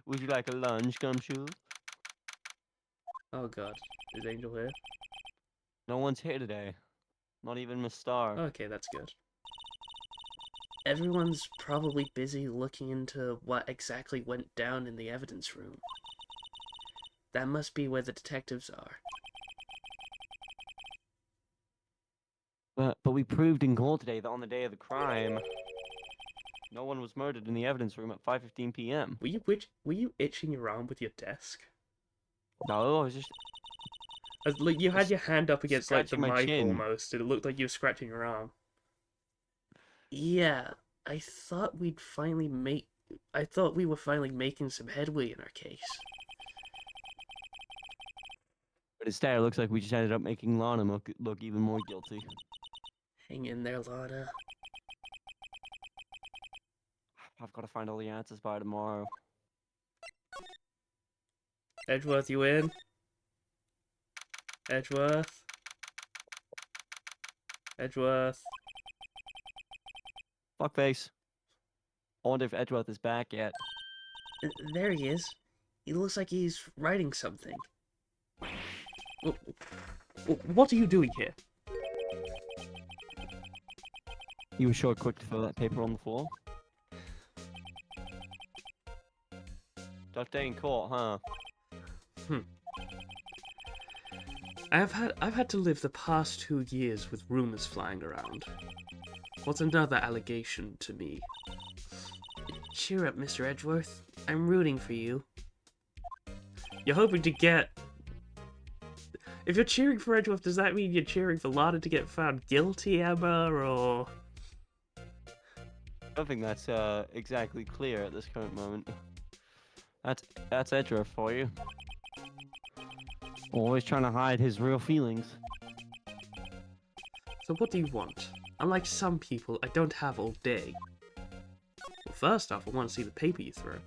Would you like a lunch, Gumshoe? Oh god, is Angel here? No one's here today. Not even Miss Starr. Okay, that's good. Everyone's probably busy looking into what exactly went down in the evidence room. That must be where the detectives are. But we proved in court today that on the day of the crime, no one was murdered in the evidence room at 5:15 p.m. Were you itching your arm with your desk? No, I was just Like you had Just your hand up against like the scratching my mic chin. almost. It looked like you were scratching your arm. Yeah, I thought we were finally making some headway in our case. But instead, it looks like we just ended up making Lana look even more guilty. Hang in there, Lana. I've got to find all the answers by tomorrow. Edgeworth, you in? Edgeworth? Edgeworth? Fuckface. I wonder if Edgeworth is back yet. There he is. He looks like he's writing something. What are you doing here? You were sure quick to throw that paper on the floor. Tough day in court, huh? I've had to live the past 2 years with rumors flying around. What's another allegation to me? Cheer up, Mr. Edgeworth. I'm rooting for you. You're hoping to get... If you're cheering for Edgeworth, does that mean you're cheering for Lana to get found guilty, Emma, or... I don't think that's exactly clear at this current moment. That's Edgeworth for you. Always trying to hide his real feelings. So what do you want? Unlike some people, I don't have all day. Well, first off, I want to see the paper you threw.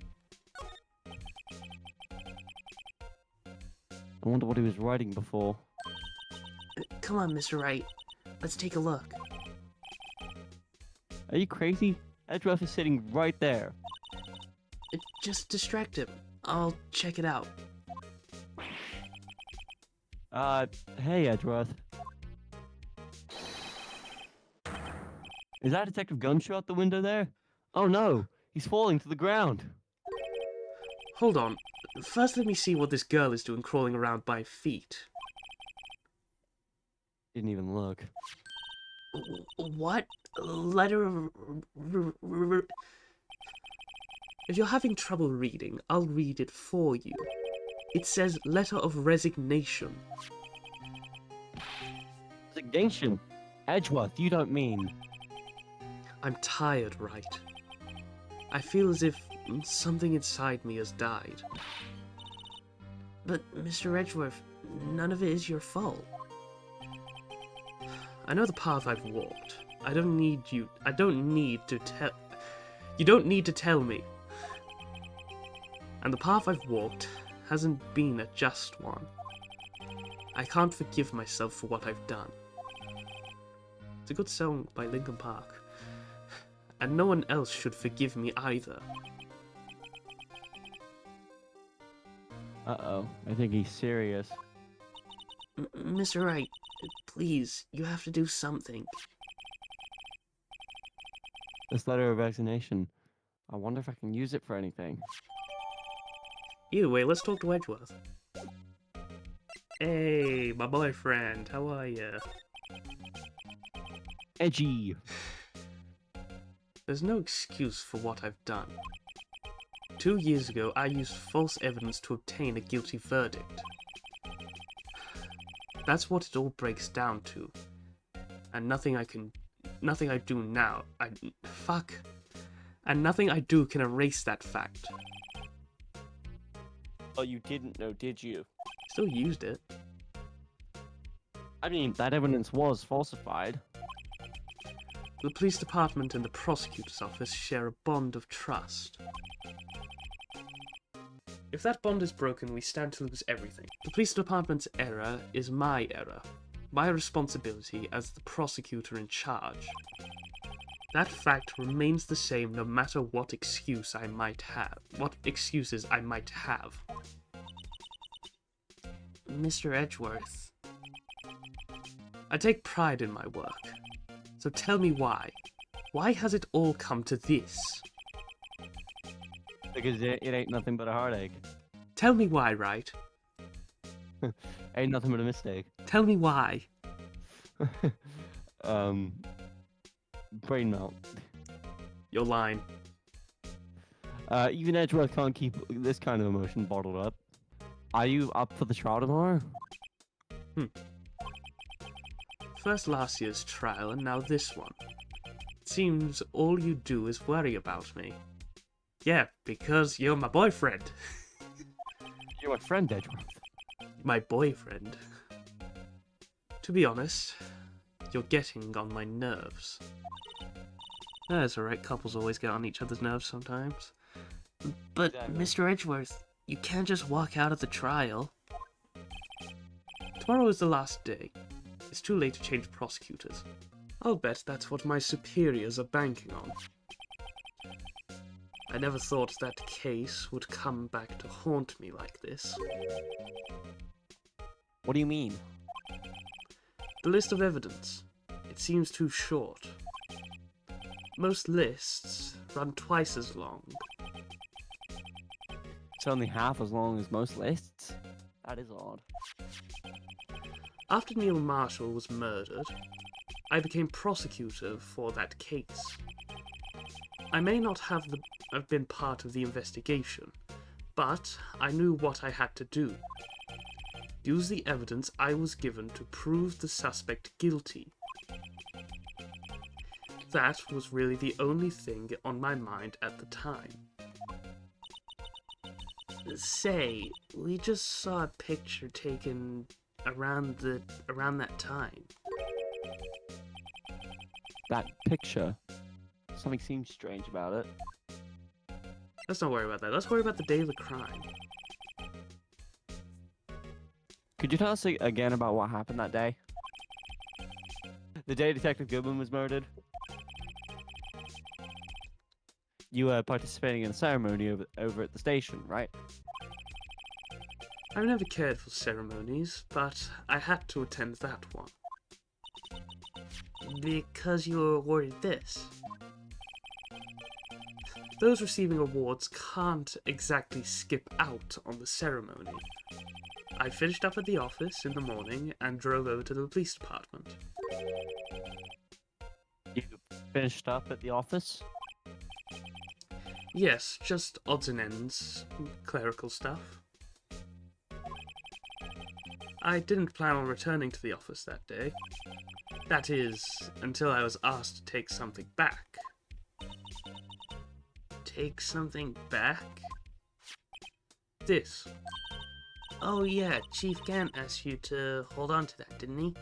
I wonder what he was writing before. Come on, Mr. Wright. Let's take a look. Are you crazy? Edgeworth is sitting right there. Just distract him. I'll check it out. Hey, Edgeworth. Is that Detective Gumshoe out the window there? Oh no, he's falling to the ground. Hold on. First let me see what this girl is doing crawling around by feet. Didn't even look. What? Letter... If you're having trouble reading, I'll read it for you. It says letter of resignation. Resignation? Edgeworth, you don't mean... I'm tired, Wright. I feel as if something inside me has died. But, Mr. Edgeworth, none of it is your fault. I know the path I've walked. I don't need to tell... You don't need to tell me. And the path I've walked hasn't been a just one. I can't forgive myself for what I've done. It's a good song by Linkin Park. And no one else should forgive me either. Uh-oh, I think he's serious. Mr. Wright, please, you have to do something. This letter of resignation. I wonder if I can use it for anything. Either way, let's talk to Edgeworth. Hey, my boyfriend, how are ya? Edgy! There's no excuse for what I've done. 2 years ago, I used false evidence to obtain a guilty verdict. That's what it all breaks down to. And nothing I do now, And nothing I do can erase that fact. Oh, you didn't know, did you? Still used it. I mean, that evidence was falsified. The police department and the prosecutor's office share a bond of trust. If that bond is broken, we stand to lose everything. The police department's error is my error. My responsibility as the prosecutor in charge. That fact remains the same no matter what excuses I might have. Mr. Edgeworth. I take pride in my work. So tell me why. Why has it all come to this? Because it ain't nothing but a heartache. Tell me why, Wright. Ain't nothing but a mistake. Tell me why. Brain melt. You're lying. Even Edgeworth can't keep this kind of emotion bottled up. Are you up for the trial tomorrow? First last year's trial and now this one. It seems all you do is worry about me. Yeah, because you're my boyfriend. You're my friend, Edgeworth. My boyfriend. To be honest, you're getting on my nerves. That's alright, couples always get on each other's nerves sometimes. But, Exactly. Mr. Edgeworth, you can't just walk out of the trial. Tomorrow is the last day. It's too late to change prosecutors. I'll bet that's what my superiors are banking on. I never thought that case would come back to haunt me like this. What do you mean? The list of evidence. It seems too short. Most lists run twice as long. It's only half as long as most lists? That is odd. After Neil Marshall was murdered, I became prosecutor for that case. I may not have been part of the investigation, but I knew what I had to do. Use the evidence I was given to prove the suspect guilty. That was really the only thing on my mind at the time. Say, we just saw a picture taken around that time. That picture. Something seems strange about it. Let's not worry about that. Let's worry about the day of the crime. Could you tell us again about what happened that day? The day Detective Goodman was murdered? You were participating in a ceremony over at the station, right? I've never cared for ceremonies, but I had to attend that one. Because you were awarded this. Those receiving awards can't exactly skip out on the ceremony. I finished up at the office in the morning and drove over to the police department. You finished up at the office? Yes, just odds and ends, clerical stuff. I didn't plan on returning to the office that day. That is, until I was asked to take something back. Take something back? This. Oh yeah, Chief Gant asked you to hold on to that, didn't he?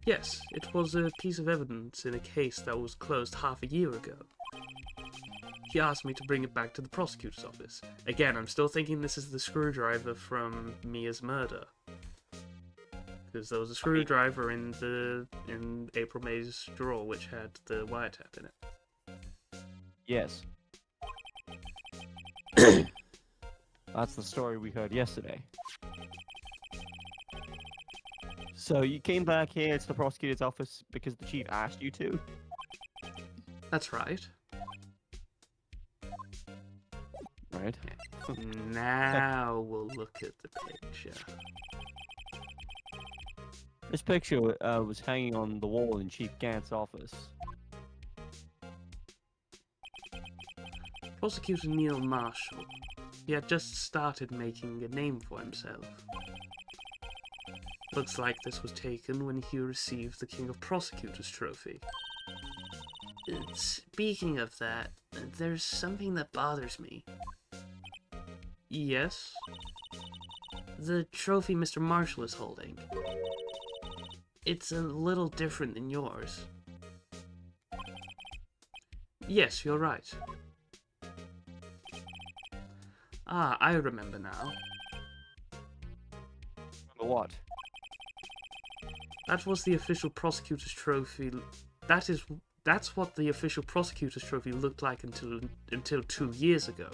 Yes, it was a piece of evidence in a case that was closed half a year ago. He asked me to bring it back to the prosecutor's office. Again, I'm still thinking this is the screwdriver from Mia's murder. Because there was a screwdriver in April May's drawer which had the wiretap in it. Yes. That's the story we heard yesterday. So you came back here to the prosecutor's office because the chief asked you to? That's right. Right. Now we'll look at the picture. This picture was hanging on the wall in Chief Gant's office. Prosecutor Neil Marshall. He had just started making a name for himself. Looks like this was taken when he received the King of Prosecutors trophy. Speaking of that, there's something that bothers me. Yes? The trophy Mr. Marshall is holding. It's a little different than yours. Yes, you're right. Ah, I remember now. Remember what? That was the official prosecutor's trophy. That's what the official prosecutor's trophy looked like until 2 years ago.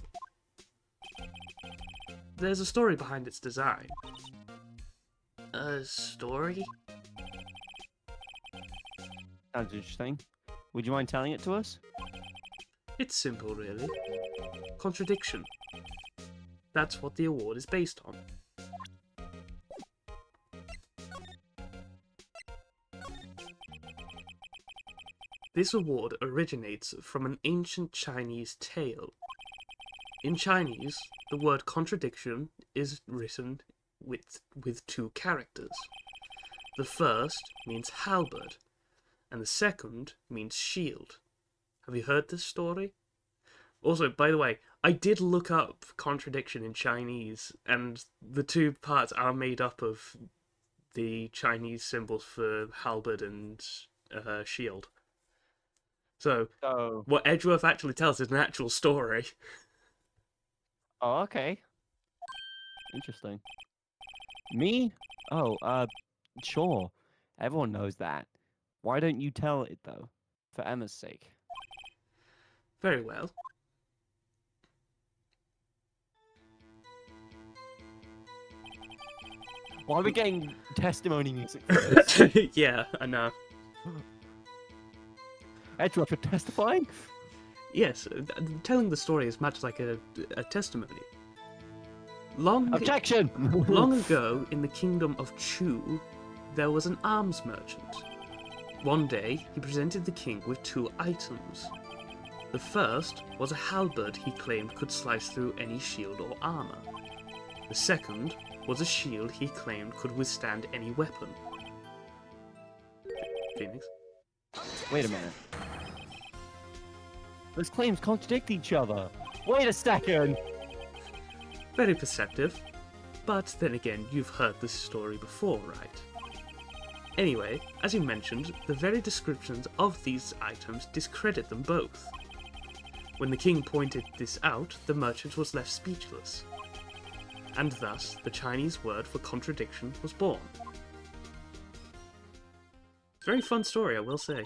There's a story behind its design. A story? Sounds interesting. Would you mind telling it to us? It's simple, really. Contradiction. That's what the award is based on. This award originates from an ancient Chinese tale. In Chinese, the word contradiction is written with two characters. The first means halberd, and the second means shield. Have you heard this story? Also, by the way, I did look up contradiction in Chinese, and the two parts are made up of the Chinese symbols for halberd and shield. So, Oh. what Edgeworth actually tells is an actual story. Oh, okay. Interesting. Me? Oh, sure. Everyone knows that. Why don't you tell it, though? For Emma's sake. Very well. Why are we getting testimony music for this? Yeah, I know. Edgeworth, you're testifying? Yes, telling the story is much like a testimony. Long Objection! Long ago, in the kingdom of Chu, there was an arms merchant. One day, he presented the king with two items. The first was a halberd he claimed could slice through any shield or armor. The second was a shield he claimed could withstand any weapon. Phoenix? Wait a minute. Those claims contradict each other. Wait a second! Very perceptive. But then again, you've heard this story before, right? Anyway, as you mentioned, the very descriptions of these items discredit them both. When the king pointed this out, the merchant was left speechless. And thus, the Chinese word for contradiction was born. Very fun story, I will say.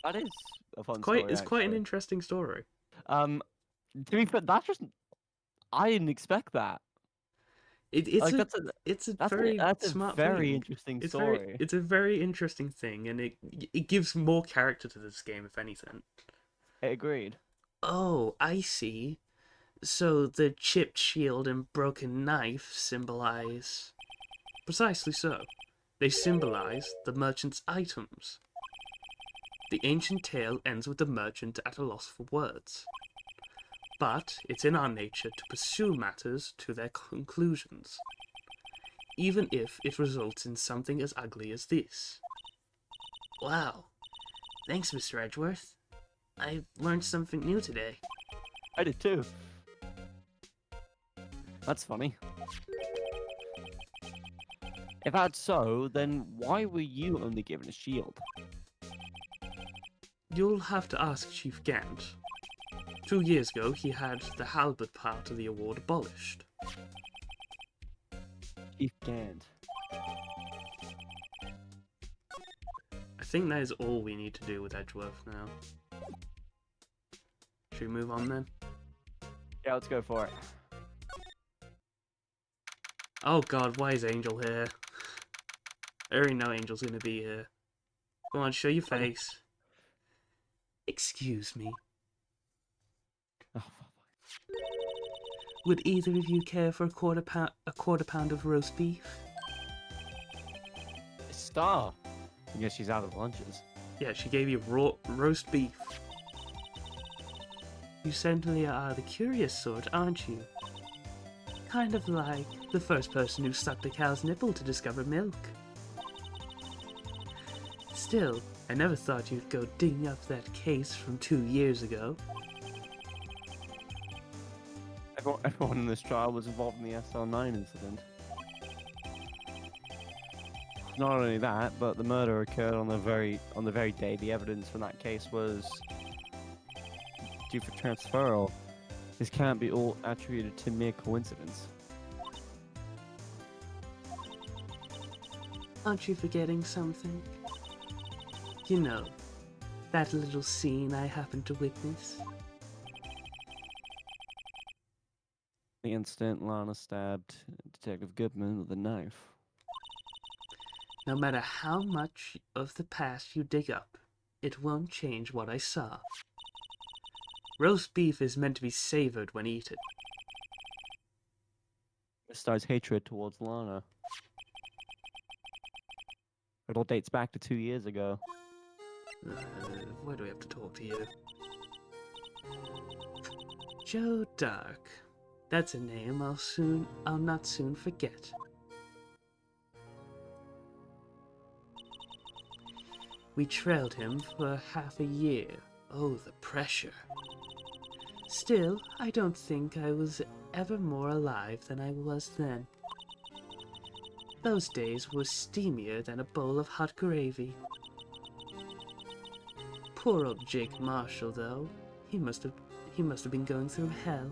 That is a fun Quite, story. it's quite an actually. interesting story. To be fair, that's just. I didn't expect that. It's Like, a, it's a very that's a smart very thing. interesting It's story. it's a very interesting thing, and it gives more character to this game, if anything. I agreed. Oh, I see. So the chipped shield and broken knife symbolize. Precisely so. They symbolize the merchant's items. The ancient tale ends with the merchant at a loss for words. But it's in our nature to pursue matters to their conclusions, even if it results in something as ugly as this. Wow. Thanks, Mr. Edgeworth. I learned something new today. I did too. That's funny. If that's so, then why were you only given a shield? You'll have to ask Chief Gant. 2 years ago, he had the halberd part of the award abolished. Chief Gant. I think that is all we need to do with Edgeworth now. Should we move on then? Yeah, let's go for it. Oh god, why is Angel here? I already know Angel's gonna be here. Come on, show your face. Excuse me. Oh, Would either of you care for a quarter pound of roast beef? Starr. I guess she's out of lunches. Yeah, she gave you roast beef. You certainly are the curious sort, aren't you? Kind of like the first person who sucked a cow's nipple to discover milk. Still, I never thought you'd go digging up that case from 2 years ago. Everyone in this trial was involved in the SL9 incident. Not only that, but the murder occurred on the very day the evidence from that case was due for transferal. This can't be all attributed to mere coincidence. Aren't you forgetting something? You know, that little scene I happened to witness. The incident Lana stabbed Detective Goodman with a knife. No matter how much of the past you dig up, it won't change what I saw. Roast beef is meant to be savored when eaten. Star's hatred towards Lana. It all dates back to 2 years ago. Why do we have to talk to you? Joe Dark. That's a name I'll not soon forget. We trailed him for half a year. Oh, the pressure. Still, I don't think I was ever more alive than I was then. Those days were steamier than a bowl of hot gravy. Poor old Jake Marshall, though. He must have been going through hell.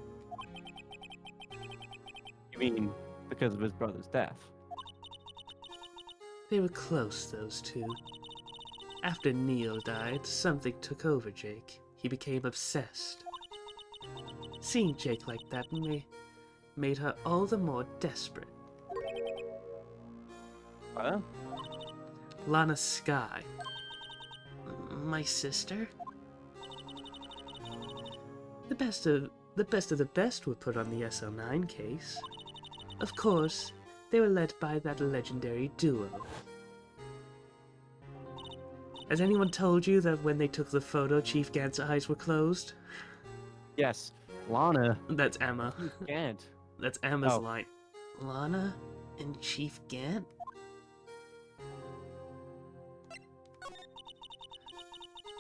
You mean because of his brother's death? They were close, those two. After Neil died, something took over Jake. He became obsessed. Seeing Jake like that made her all the more desperate. Huh? Lana Skye. My sister? The best of the best were put on the SL9 case. Of course, they were led by that legendary duo. Has anyone told you that when they took the photo, Chief Gant's eyes were closed? Yes. Lana. That's Emma. Gant. That's Emma's Oh. line. Lana and Chief Gant?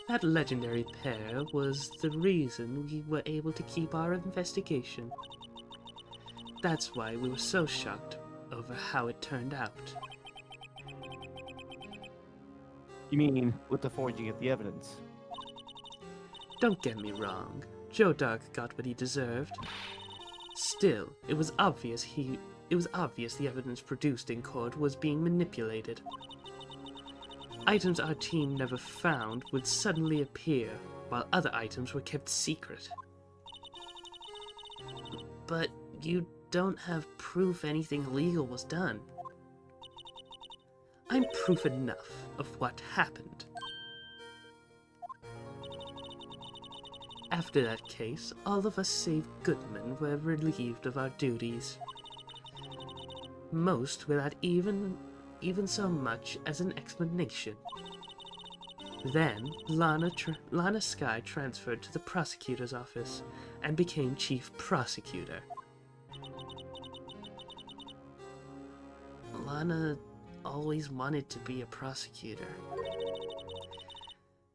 That legendary pair was the reason we were able to keep our investigation. That's why we were so shocked over how it turned out. You mean with the forging of the evidence? Don't get me wrong, Joe Dark got what he deserved. Still, it was obvious the evidence produced in court was being manipulated. Items our team never found would suddenly appear, while other items were kept secret. But you don't have proof anything illegal was done. I'm proof enough of what happened. After that case, all of us save Goodman were relieved of our duties. Most without even so much as an explanation. Then, Lana Skye transferred to the prosecutor's office and became chief prosecutor. Lana always wanted to be a prosecutor.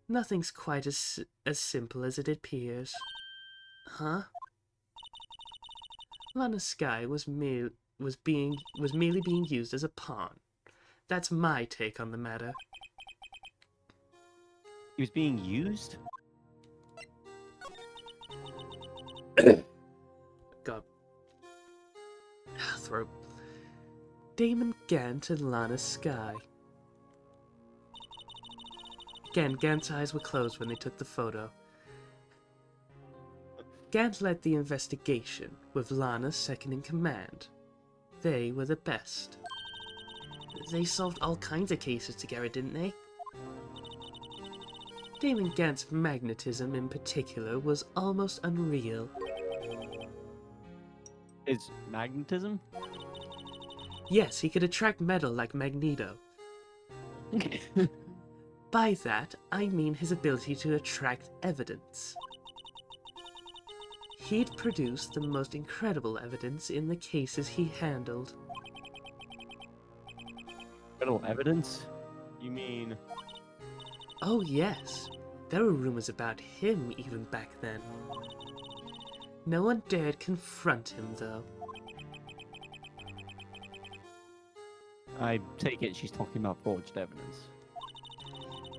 Nothing's quite as simple as it appears. Huh? Lana Skye was merely being used as a pawn. That's my take on the matter. He was being used? God. Throat. Damon, Gant, and Lana Skye. Again, Gant's eyes were closed when they took the photo. Gant led the investigation, with Lana second in command. They were the best. They solved all kinds of cases together, didn't they? Damon Gant's magnetism in particular was almost unreal. Is magnetism? Yes, he could attract metal like Magneto. By that, I mean his ability to attract evidence. He'd produced the most incredible evidence in the cases he handled. Little evidence? You mean... Oh yes, there were rumors about him even back then. No one dared confront him, though. I take it she's talking about forged evidence.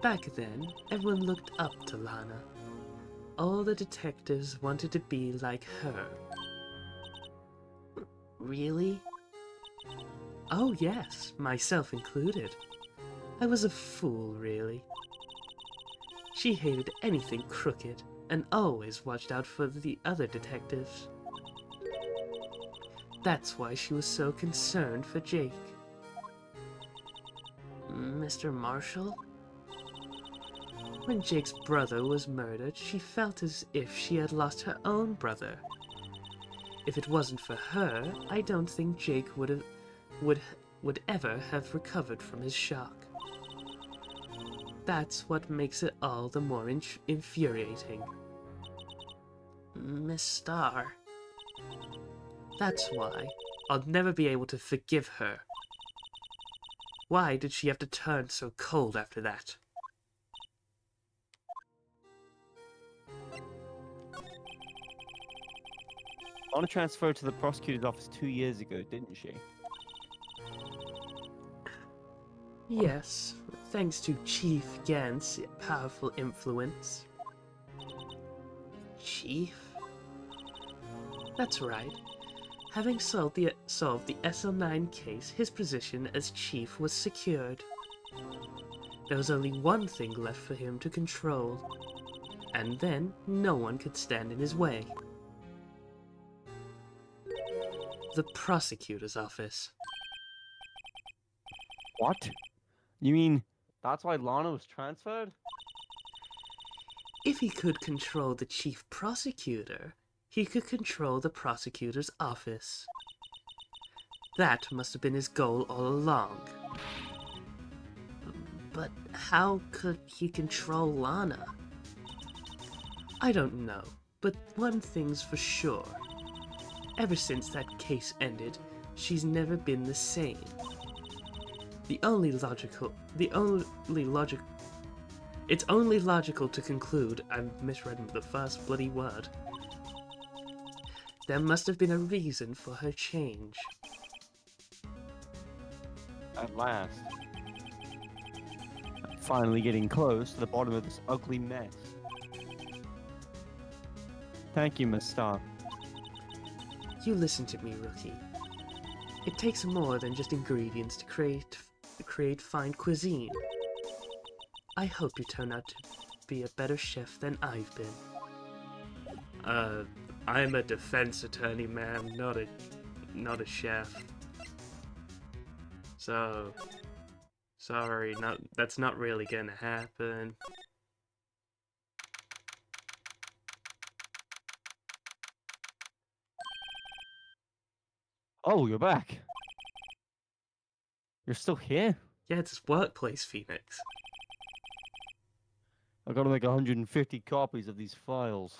Back then, everyone looked up to Lana. All the detectives wanted to be like her. Really? Oh yes, myself included. I was a fool, really. She hated anything crooked, and always watched out for the other detectives. That's why she was so concerned for Jake. Mr. Marshall? When Jake's brother was murdered, she felt as if she had lost her own brother. If it wasn't for her, I don't think Jake would ever have recovered from his shock. That's what makes it all the more infuriating. Miss Starr. That's why I'll never be able to forgive her. Why did she have to turn so cold after that? Lana transferred to the prosecutor's office 2 years ago, didn't she? Yes, thanks to Chief Gant's powerful influence. Chief? That's right. Having solved the SL9 case, his position as chief was secured. There was only one thing left for him to control, and then no one could stand in his way. The prosecutor's office. What? You mean that's why Lana was transferred? If he could control the chief prosecutor, he could control the prosecutor's office. That must have been his goal all along. But how could he control Lana? I don't know, but one thing's for sure. Ever since that case ended, she's never been the same. It's only logical to conclude, I've misread the first bloody word. There must have been a reason for her change. At last. I'm finally getting close to the bottom of this ugly mess. Thank you, Miss Starr. You listen to me, Rookie. It takes more than just ingredients to create fine cuisine. I hope you turn out to be a better chef than I've been. I'm a defense attorney, ma'am, not a chef. So, sorry, that's not really gonna happen. Oh, you're back. You're still here? Yeah, it's his workplace, Phoenix. I gotta make 150 copies of these files.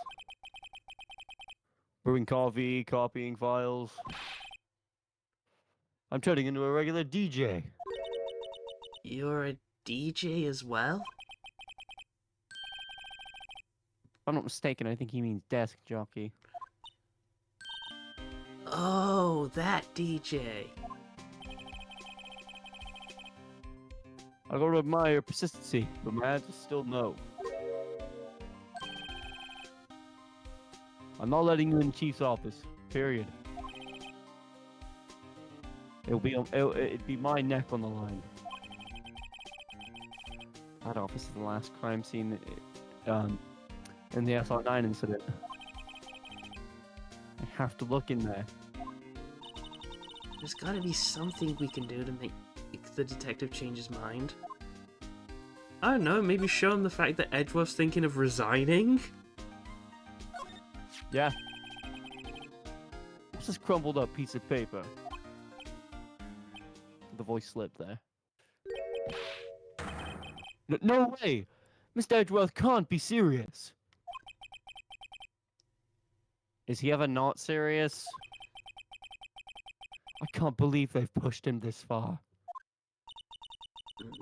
Brewing coffee, copying files. I'm turning into a regular DJ. You're a DJ as well? If I'm not mistaken, I think he means desk jockey. Oh, that DJ. I gotta admire your persistency, but my answer's still no. I'm not letting you in the chief's office. Period. It'd be my neck on the line. That office is the last crime scene in the SR9 incident. I have to look in there. There's gotta be something we can do to make the detective change his mind. I don't know, maybe show him the fact that Edgeworth's thinking of resigning? Yeah. What's this crumpled up piece of paper? The voice slipped there. No way! Mr. Edgeworth can't be serious! Is he ever not serious? I can't believe they've pushed him this far.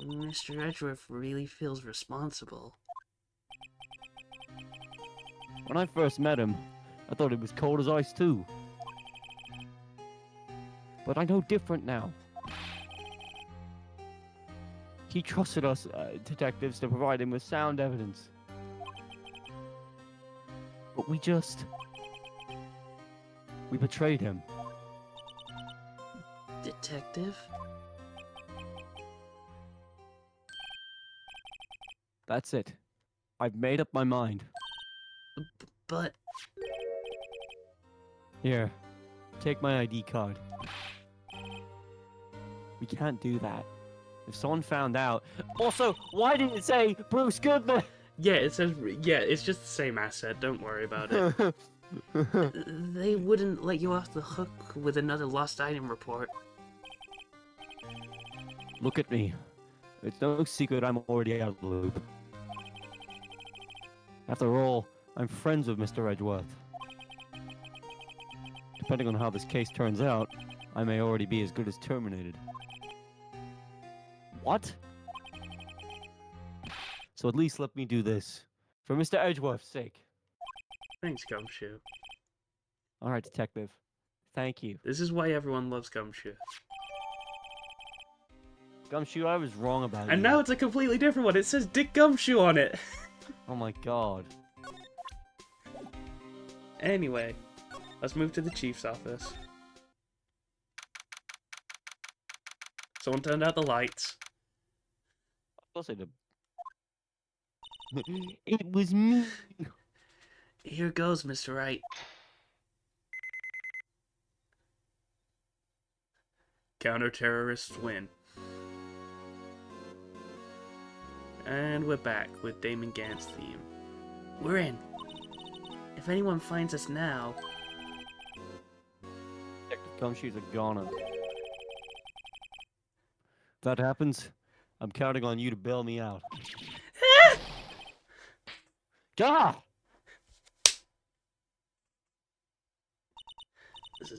Mr. Edgeworth really feels responsible. When I first met him, I thought he was cold as ice too. But I know different now. He trusted us detectives to provide him with sound evidence. But we betrayed him. Detective? That's it. I've made up my mind. But Here, take my ID card. We can't do that. If someone found out... Also, why did it say Bruce Goodman? Yeah, it says. Yeah, it's just the same asset. Don't worry about it. They wouldn't let you off the hook with another lost item report. Look at me. It's no secret I'm already out of the loop. After all, I'm friends with Mr. Edgeworth. Depending on how this case turns out, I may already be as good as terminated. What? So at least let me do this. For Mr. Edgeworth's sake. Thanks, Gumshoe. Alright, detective. Thank you. This is why everyone loves Gumshoe. Gumshoe, I was wrong about And you. now it's a completely different one. It says Dick Gumshoe on it. Oh my god. Anyway, let's move to the chief's office. Someone turned out the lights. Of course I did. It was me. Here goes, Mr. Wright. Counter-terrorists win. And we're back with Damon Gant's theme. We're in. If anyone finds us now... Detective Gumshoe's a goner. If that happens, I'm counting on you to bail me out. God!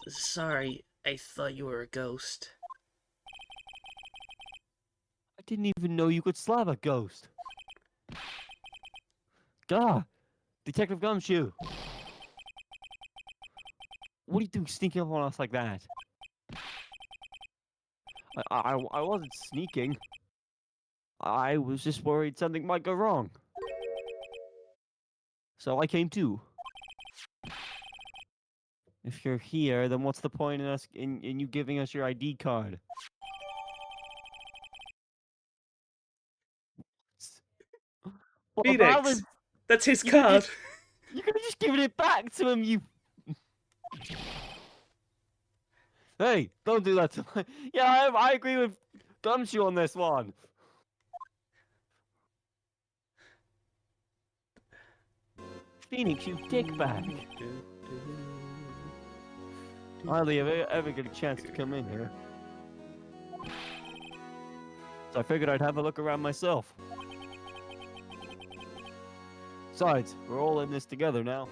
Sorry, I thought you were a ghost. I didn't even know you could slap a ghost. God! Detective Gumshoe! What are you doing sneaking up on us like that? I wasn't sneaking. I was just worried something might go wrong. So I came too. If you're here, then what's the point in you giving us your ID card? What about Phoenix! him? That's his You could card! You could have just given it back to him, you... Hey, don't do that to my... Yeah, I agree with Gumshoe on this one. Phoenix, you dickbag. Hardly ever get a chance to come in here. So I figured I'd have a look around myself. Besides, we're all in this together now.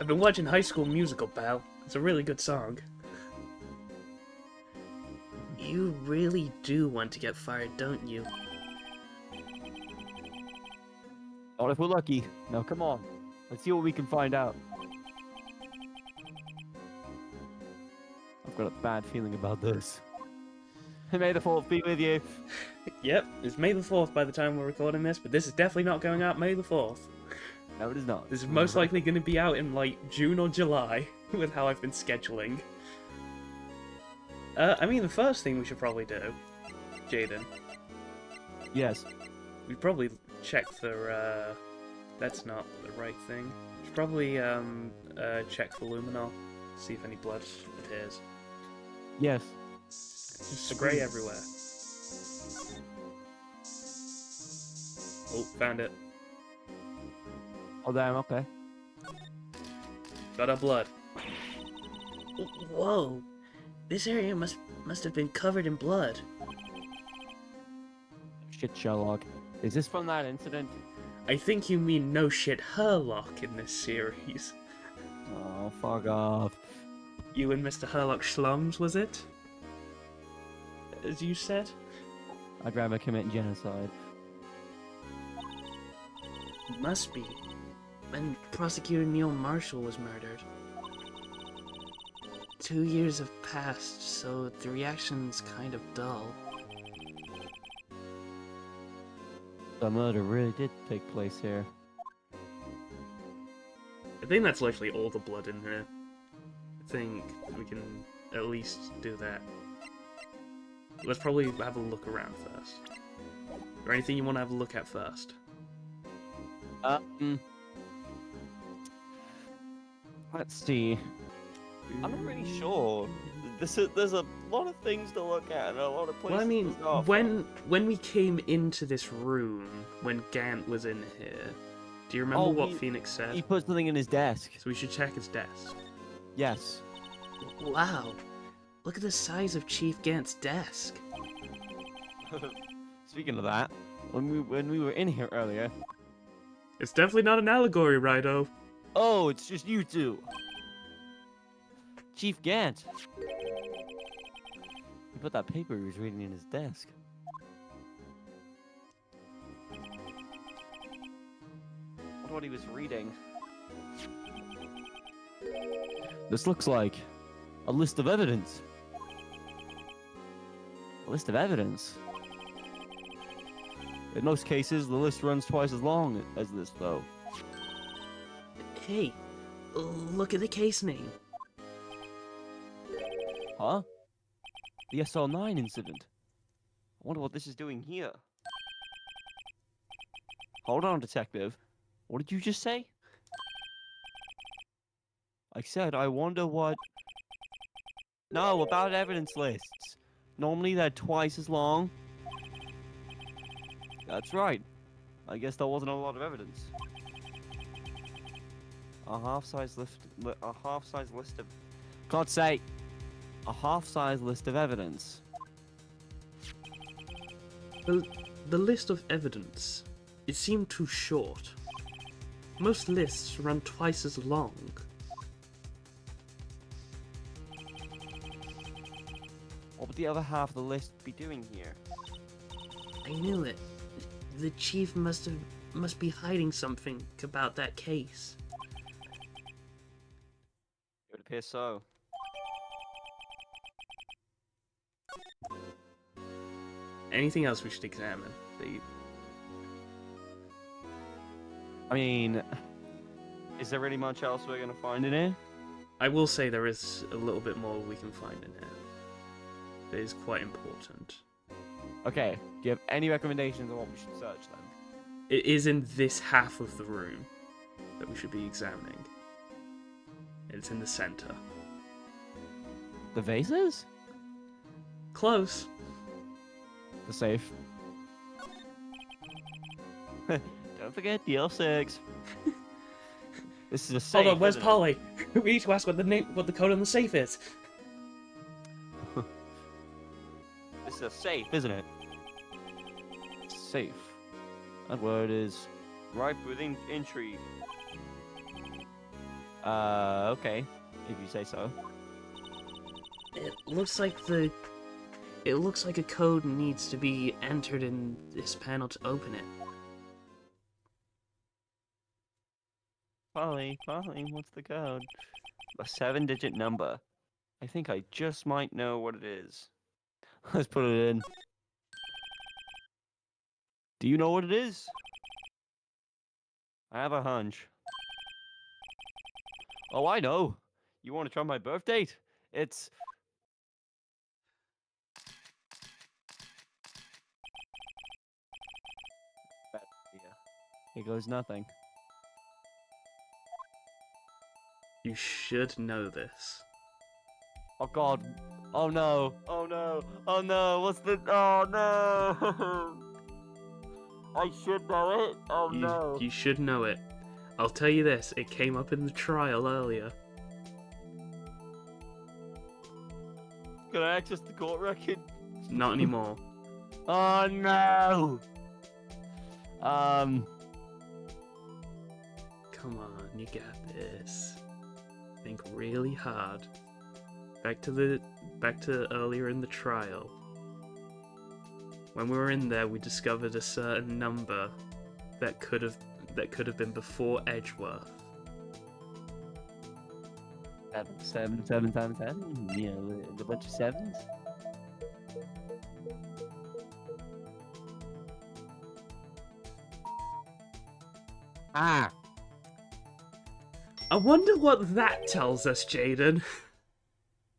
I've been watching High School Musical, pal. It's a really good song. You really do want to get fired, don't you? Not if we're lucky. Now come on. Let's see what we can find out. I've got a bad feeling about this. May the 4th be with you. Yep, it's May the 4th by the time we're recording this, but this is definitely not going out May the 4th. No, it is not. This is most likely going to be out in, like, June or July, with how I've been scheduling. I mean, the first thing we should probably do, Jaden, Yes. we probably check for, that's not the right thing. We should probably, check for luminol, see if any blood appears. Yes. Just spray everywhere. Oh, found it. Oh, damn, okay. Got our blood. Whoa! This area must have been covered in blood. Shit, Sherlock. Is this from that incident? I think you mean no shit Herlock in this series. Oh, fuck off. You and Mr. Herlock Schlums, was it? As you said? I'd rather commit genocide. Must be. When Prosecutor Neil Marshall was murdered. 2 years have passed, so the reaction's kind of dull. The murder really did take place here. I think that's literally all the blood in here. I think we can at least do that. Let's probably have a look around first. Or anything you want to have a look at first? Let's see. I'm not really sure. There's a lot of things to look at and a lot of places Well, I mean, to start when we came into this room, when Gant was in here, do you remember Oh, what he- Phoenix said? He put something in his desk. So we should check his desk. Yes. Wow. Look at the size of Chief Gant's desk. Speaking of that, when we were in here earlier, It's definitely not an allegory, Righto. oh, it's just you two. Chief Gant. He put that paper he was reading in his desk. Wonder what he was reading. This looks like a list of evidence. A list of evidence. In most cases, the list runs twice as long as this, though. Hey, look at the case name. Huh? The SR9 incident. I wonder what this is doing here. Hold on, detective. What did you just say? I said, I wonder what... No, about evidence lists. Normally they're twice as long. That's right. I guess there wasn't a lot of evidence. A half-size list of... Can't say. A half-size list of evidence. The list of evidence, it seemed too short. Most lists run twice as long. What would the other half of the list be doing here? I knew it. The chief must be hiding something about that case. It would appear so. Anything else we should examine? I mean, is there really much else we're gonna find in here? I will say there is a little bit more we can find in here. It is quite important. Okay, do you have any recommendations on what we should search then? It is in this half of the room that we should be examining. It's in the center. The vases? Close. The safe. Don't forget DL6. This is a safe. Hold on, where's isn't it? Polly? We need to ask what the code on the safe is. This is a safe, isn't it? Safe. That word is right within entry. Okay. If you say so. It looks like a code needs to be entered in this panel to open it. Polly, what's the code? A 7-digit number. I think I just might know what it is. Let's put it in. Do you know what it is? I have a hunch. Oh, I know. You want to try my birth date? It's... Bad idea. Here goes nothing. You should know this. Oh god. Oh no. Oh no. Oh no. What's the... Oh no. I should know it. Oh no. You should know it. I'll tell you this, it came up in the trial earlier. Can I access the court record? Not anymore. Oh no. Come on, you got this. Think really hard. Back to earlier in the trial. When we were in there, we discovered a certain number that could have been before Edgeworth. 7 times 7. Yeah, a bunch of sevens. Ah. I wonder what that tells us, Jaden.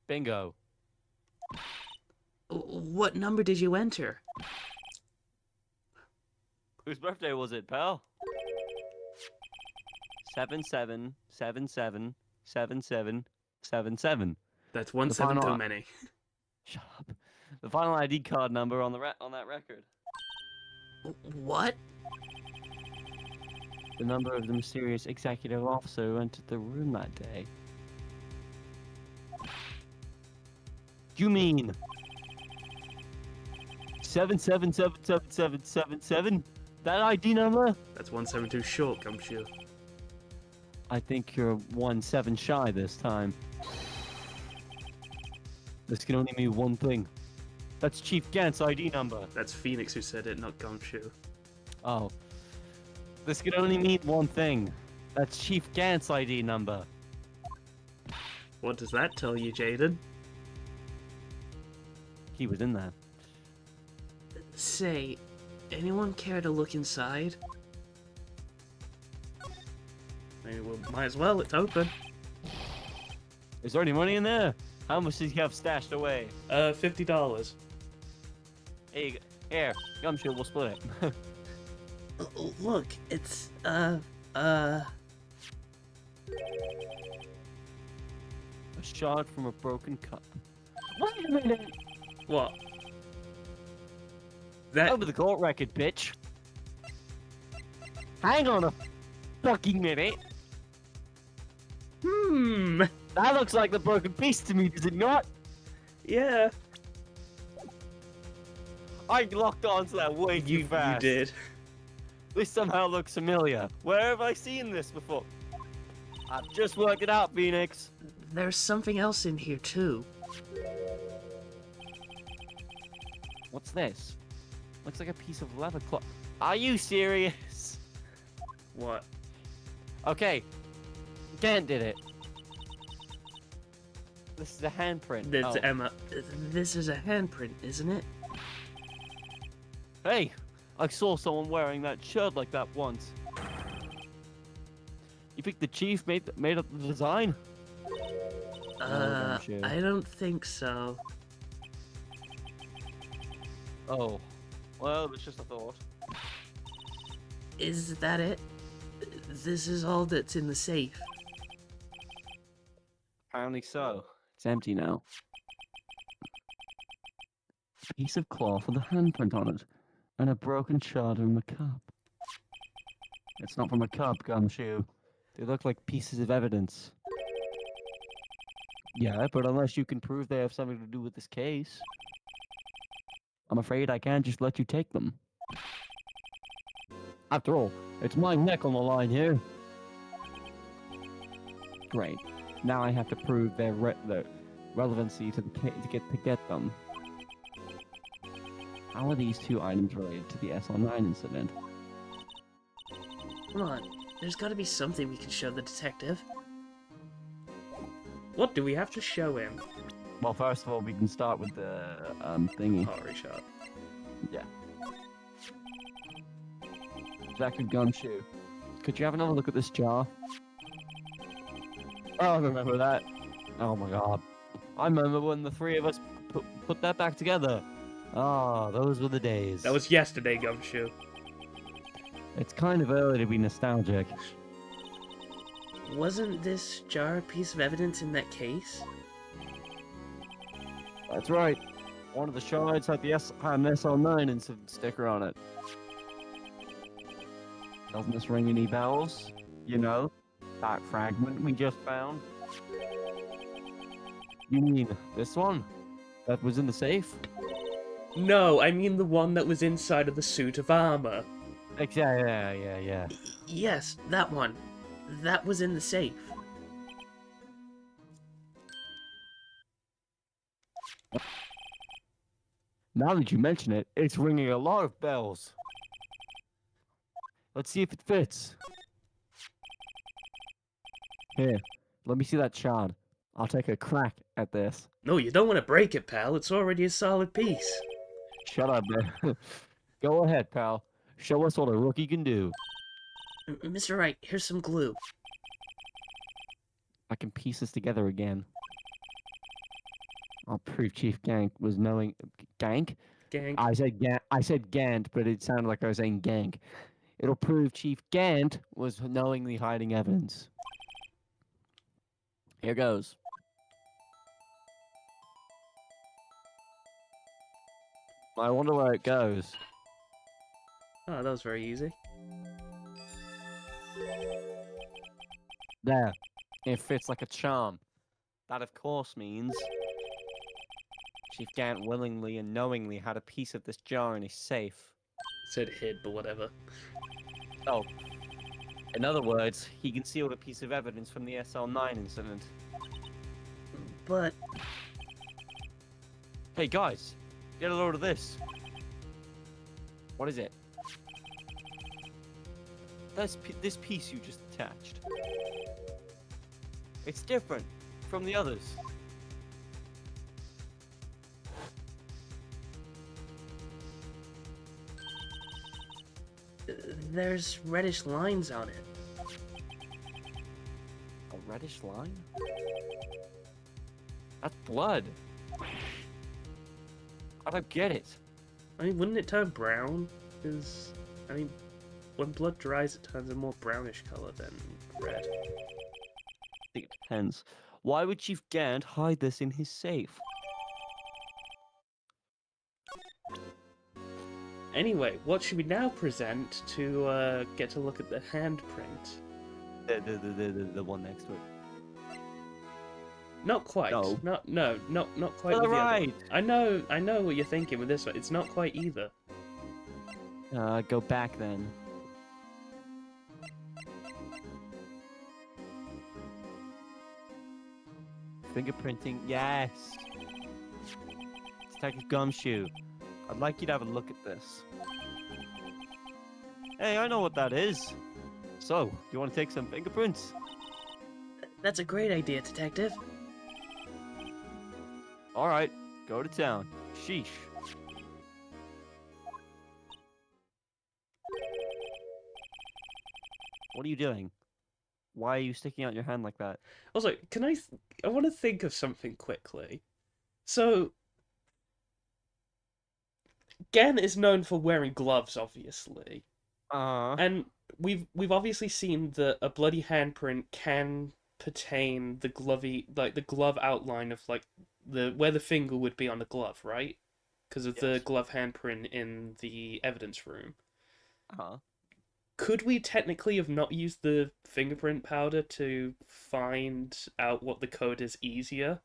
Bingo. What number did you enter? Whose birthday was it, pal? 77777777. That's one The seven final- too many. Shut up. The final ID card number on the on that record. What? The number of the mysterious executive officer who entered the room that day. You mean 777777? That ID number? That's 172 short, Gumshoe. I think you're 1-7 shy this time. This can only mean one thing. That's Chief Gant's ID number. That's Phoenix who said it, not Gumshoe. Oh. This can only mean one thing. That's Chief Gant's ID number. What does that tell you, Jaden? He was in there. Say, anyone care to look inside? Maybe we might as well, it's open. Is there any money in there? How much does he have stashed away? $50. Hey, here, Gumshoe, we'll split it. Look, it's, A shard from a broken cup. Wait a minute! What? That Over the court record, bitch. Hang on a fucking minute. That looks like the broken piece to me, does it not? yeah, I locked onto that way too you fast. did. This somehow looks familiar. Where have I seen this before? I've just worked it out, Phoenix. there's something else in here too. What's this? Looks like a piece of leather cloth. Are you serious? What? Okay. Gant did it. This is a handprint. It's Oh. Emma. This is a handprint, isn't it? Hey, I saw someone wearing that shirt like that once. You think the chief made up the design? Gumshoe. I don't think so. Oh, well, it was just a thought. Is that it? This is all that's in the safe. Apparently so. It's empty now. A piece of cloth with a handprint on it, and a broken shard from a cup. It's not from a cup, Gumshoe. They look like pieces of evidence. Yeah, but unless you can prove they have something to do with this case, I'm afraid I can't just let you take them. After all, it's my neck on the line here. Great. Now I have to prove their relevancy to the to get them. How are these two items related to the SL9 incident? Come on, there's gotta be something we can show the detective. What do we have to show him? Well, first of all, we can start with the thingy. Pottery shop. Yeah. Jack and Gumshoe. Could you have another look at this jar? Oh, I remember that. Oh my god. I remember when the three of us put that back together. Ah, those were the days. That was yesterday, Gumshoe. It's kind of early to be nostalgic. Wasn't this jar a piece of evidence in that case? That's right. One of the shards had an SL9 incident sticker on it. Doesn't this ring any bells? You know, that fragment we just found. You mean this one? That was in the safe? No, I mean the one that was inside of the suit of armor. Yeah. Yes, that one. That was in the safe. Now that you mention it, it's ringing a lot of bells. Let's see if it fits. Here, let me see that shard. I'll take a crack at this. No, you don't want to break it, pal. It's already a solid piece. Shut up, man. Go ahead, pal. Show us what a rookie can do. Mr. Wright, here's some glue. I can piece this together again. I'll prove Chief Gank was knowing... Gank? Gang. I said Gant, but it sounded like I was saying Gank. It'll prove Chief Gant was knowingly hiding evidence. Here goes. I wonder where it goes. Oh, that was very easy. There. It fits like a charm. That, of course, means Chief Gant willingly and knowingly had a piece of this jar in his safe. Said hid, but whatever. Oh, in other words, he concealed a piece of evidence from the SL9 incident. But Hey guys, get a load of this. What is it? This piece you just attached. It's different from the others. there's reddish lines on it. A reddish line? That's blood. I don't get it. I mean, wouldn't it turn brown? Because, I mean, when blood dries, it turns a more brownish color than red. I think it depends. Why would Chief Gant hide this in his safe? Anyway, what should we now present to get to look at the handprint? The one next to it. Not quite. No. Not quite. To with the the other right. one. I know what you're thinking with this one. It's not quite either. Go back then. Fingerprinting, yes. Detective Gumshoe, I'd like you to have a look at this. Hey, I know what that is. So, you want to take some fingerprints? That's a great idea, Detective. All right, go to town. Sheesh. What are you doing? Why are you sticking out your hand like that? Also, can I want to think of something quickly. So, Gant is known for wearing gloves, obviously, and we've obviously seen that a bloody handprint can pertain the the glove outline of like the where the finger would be on the glove, right? Because of the Yes. glove handprint in the evidence room. Uh-huh. Could we technically have not used the fingerprint powder to find out what the code is easier?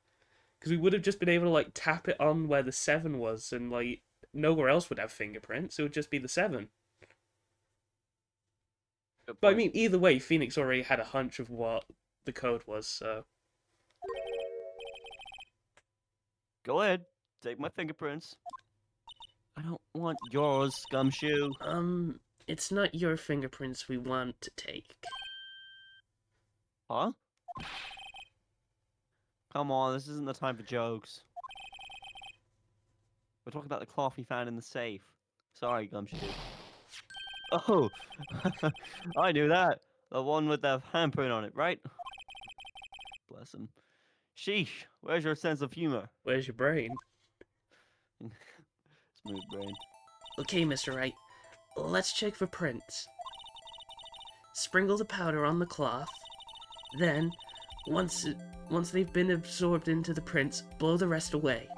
Because we would have just been able to like tap it on where the 7 was, and like nowhere else would have fingerprints. It would just be the 7. Good But I point. mean, either way, Phoenix already had a hunch of what the code was, so Go ahead, take my fingerprints. I don't want yours, Gumshoe. It's not your fingerprints we want to take. Huh? Come on, this isn't the time for jokes. We're talking about the cloth we found in the safe. Sorry, Gumshoe. Oh, I knew that. The one with the handprint on it, right? Bless him. Sheesh, where's your sense of humor? where's your brain? Smooth brain. Okay, Mr. Wright, let's check for prints. Sprinkle the powder on the cloth. Then, once they've been absorbed into the prints, blow the rest away.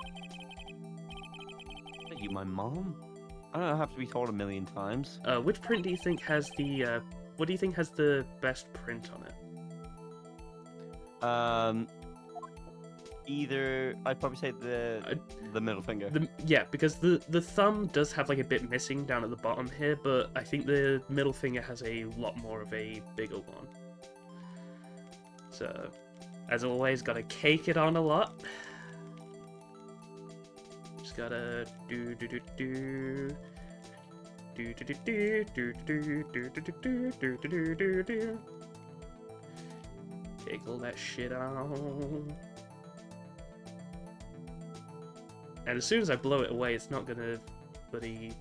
Are you my mom? I don't have to be told a million times. Which print do you think has the what do you think has the best print on it? Either I'd probably say the middle finger. Yeah, because the thumb does have like a bit missing down at the bottom here, but I think the middle finger has a lot more of a bigger one. So, as always, gotta cake it on a lot. Just gotta do do do do. Do do do do do do do do do do do do do. Cake all that shit on. And as soon as I blow it away, it's not gonna bloody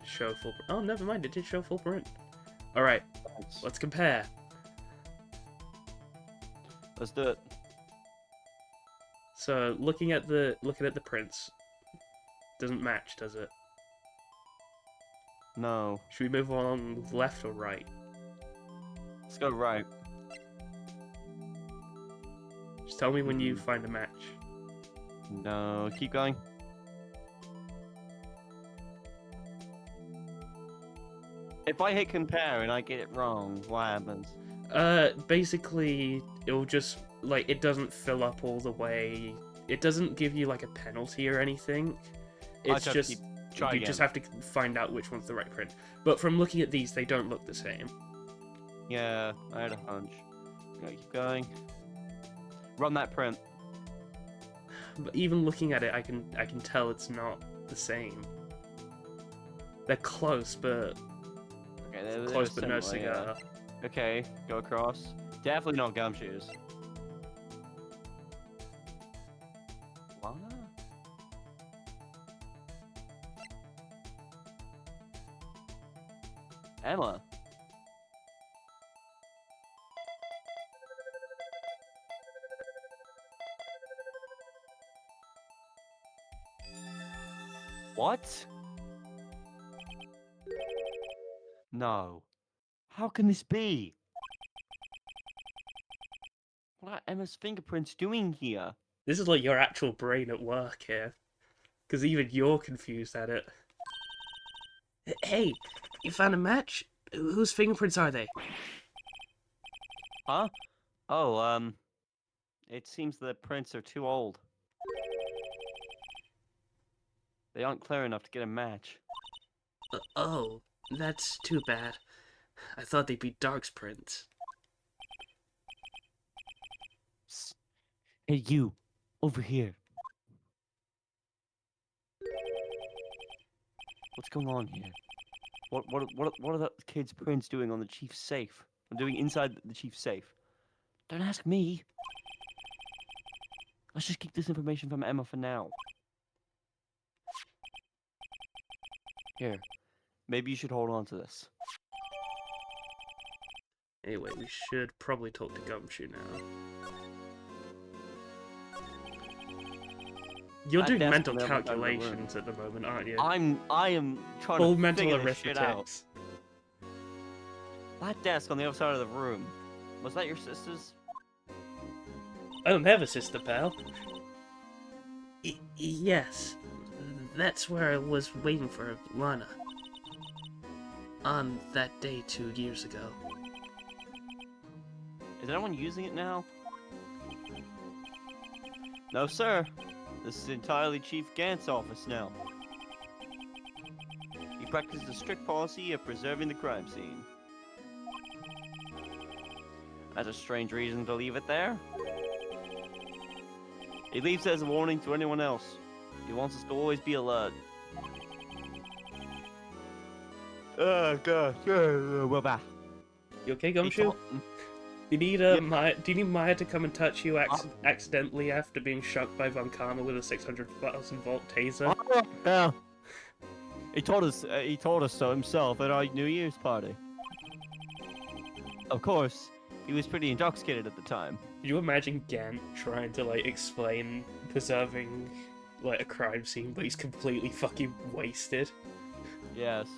show full. Oh, never mind, it did show full print. All right, let's compare. Let's do it. So looking at the prints, doesn't match, does it? No. Should we move on left or right? Let's go right. Just tell me when you find a match. No, keep going. If I hit compare and I get it wrong, what happens? Basically, it'll just, like, it doesn't fill up all the way. It doesn't give you, like, a penalty or anything. It's I just, try you again. just have to find out which one's the right print. But from looking at these, they don't look the same. Yeah, I had a hunch. Okay, keep going. Run that print. But even looking at it, I can tell it's not the same. They're close, but Okay, they're close, but no similar, yeah. cigar. Okay, go across. Definitely not Gumshoes. Lana? Emma? What? No. How can this be? What are Emma's fingerprints doing here? This is like your actual brain at work here, because even you're confused at it. Hey, you found a match? Whose fingerprints are they? Huh? Oh, it seems the prints are too old. They aren't clear enough to get a match. Oh, that's too bad. I thought they'd be Dark's prints. Psst. Hey, you, over here. What's going on here? What are the kids' prints doing on the chief's safe? I'm doing inside the chief's safe. Don't ask me. Let's just keep this information from Emma for now. Here, maybe you should hold on to this. Anyway, we should probably talk to Gumshoe now. You're That doing desk mental on the other side of the room. calculations at the moment, aren't you? I am trying Full to mental figure this shit out. arithmetics. That desk on the other side of the room, was that your sister's? I don't have a sister, pal. Yes, that's where I was waiting for Lana. On that day 2 years ago. Is anyone using it now? No, sir. This is entirely Chief Gant's office now. He practices a strict policy of preserving the crime scene. That's a strange reason to leave it there. He leaves it as a warning to anyone else. He wants us to always be alert. Oh god. We're back. You okay, Gumshoe? Do you need do you need Maya to come and touch you accidentally after being shocked by Von Karma with a 600,000 volt taser? Yeah. He told us so himself at our New Year's party. Of course, he was pretty intoxicated at the time. Could you imagine Gant trying to like explain preserving like a crime scene, but he's completely fucking wasted? Yes.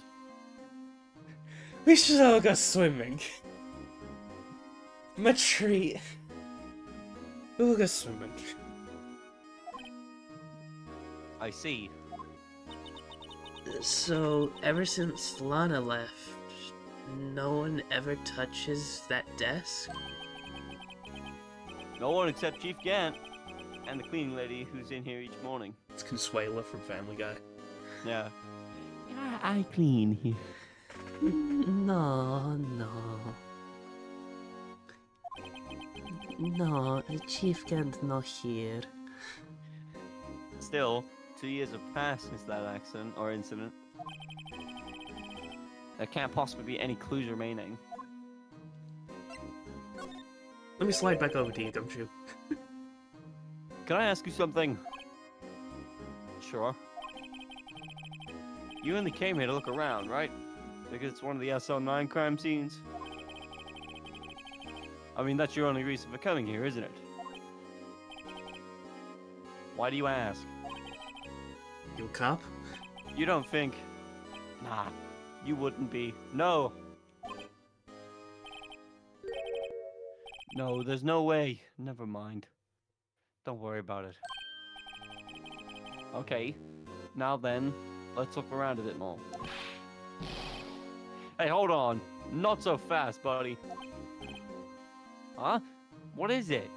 We should all go swimming. My treat. We'll go swimming. I see. So, ever since Lana left, no one ever touches that desk? No one except Chief Gant and the cleaning lady who's in here each morning. It's Consuela from Family Guy. Yeah. Yeah, I clean here. No. No, Chief Gant not here. Still, 2 years have passed since that accident or incident. There can't possibly be any clues remaining. Let me slide back over to you, Gumshoe. Can I ask you something? Sure. You only came here to look around, right? Because it's one of the SL9 crime scenes? I mean, that's your only reason for coming here, isn't it? Why do you ask? You a cop? You don't think... Nah, you wouldn't be. No! No, there's no way. Never mind. Don't worry about it. Okay, now then, let's look around a bit more. Hey, hold on. Not so fast, buddy. Huh? What is it?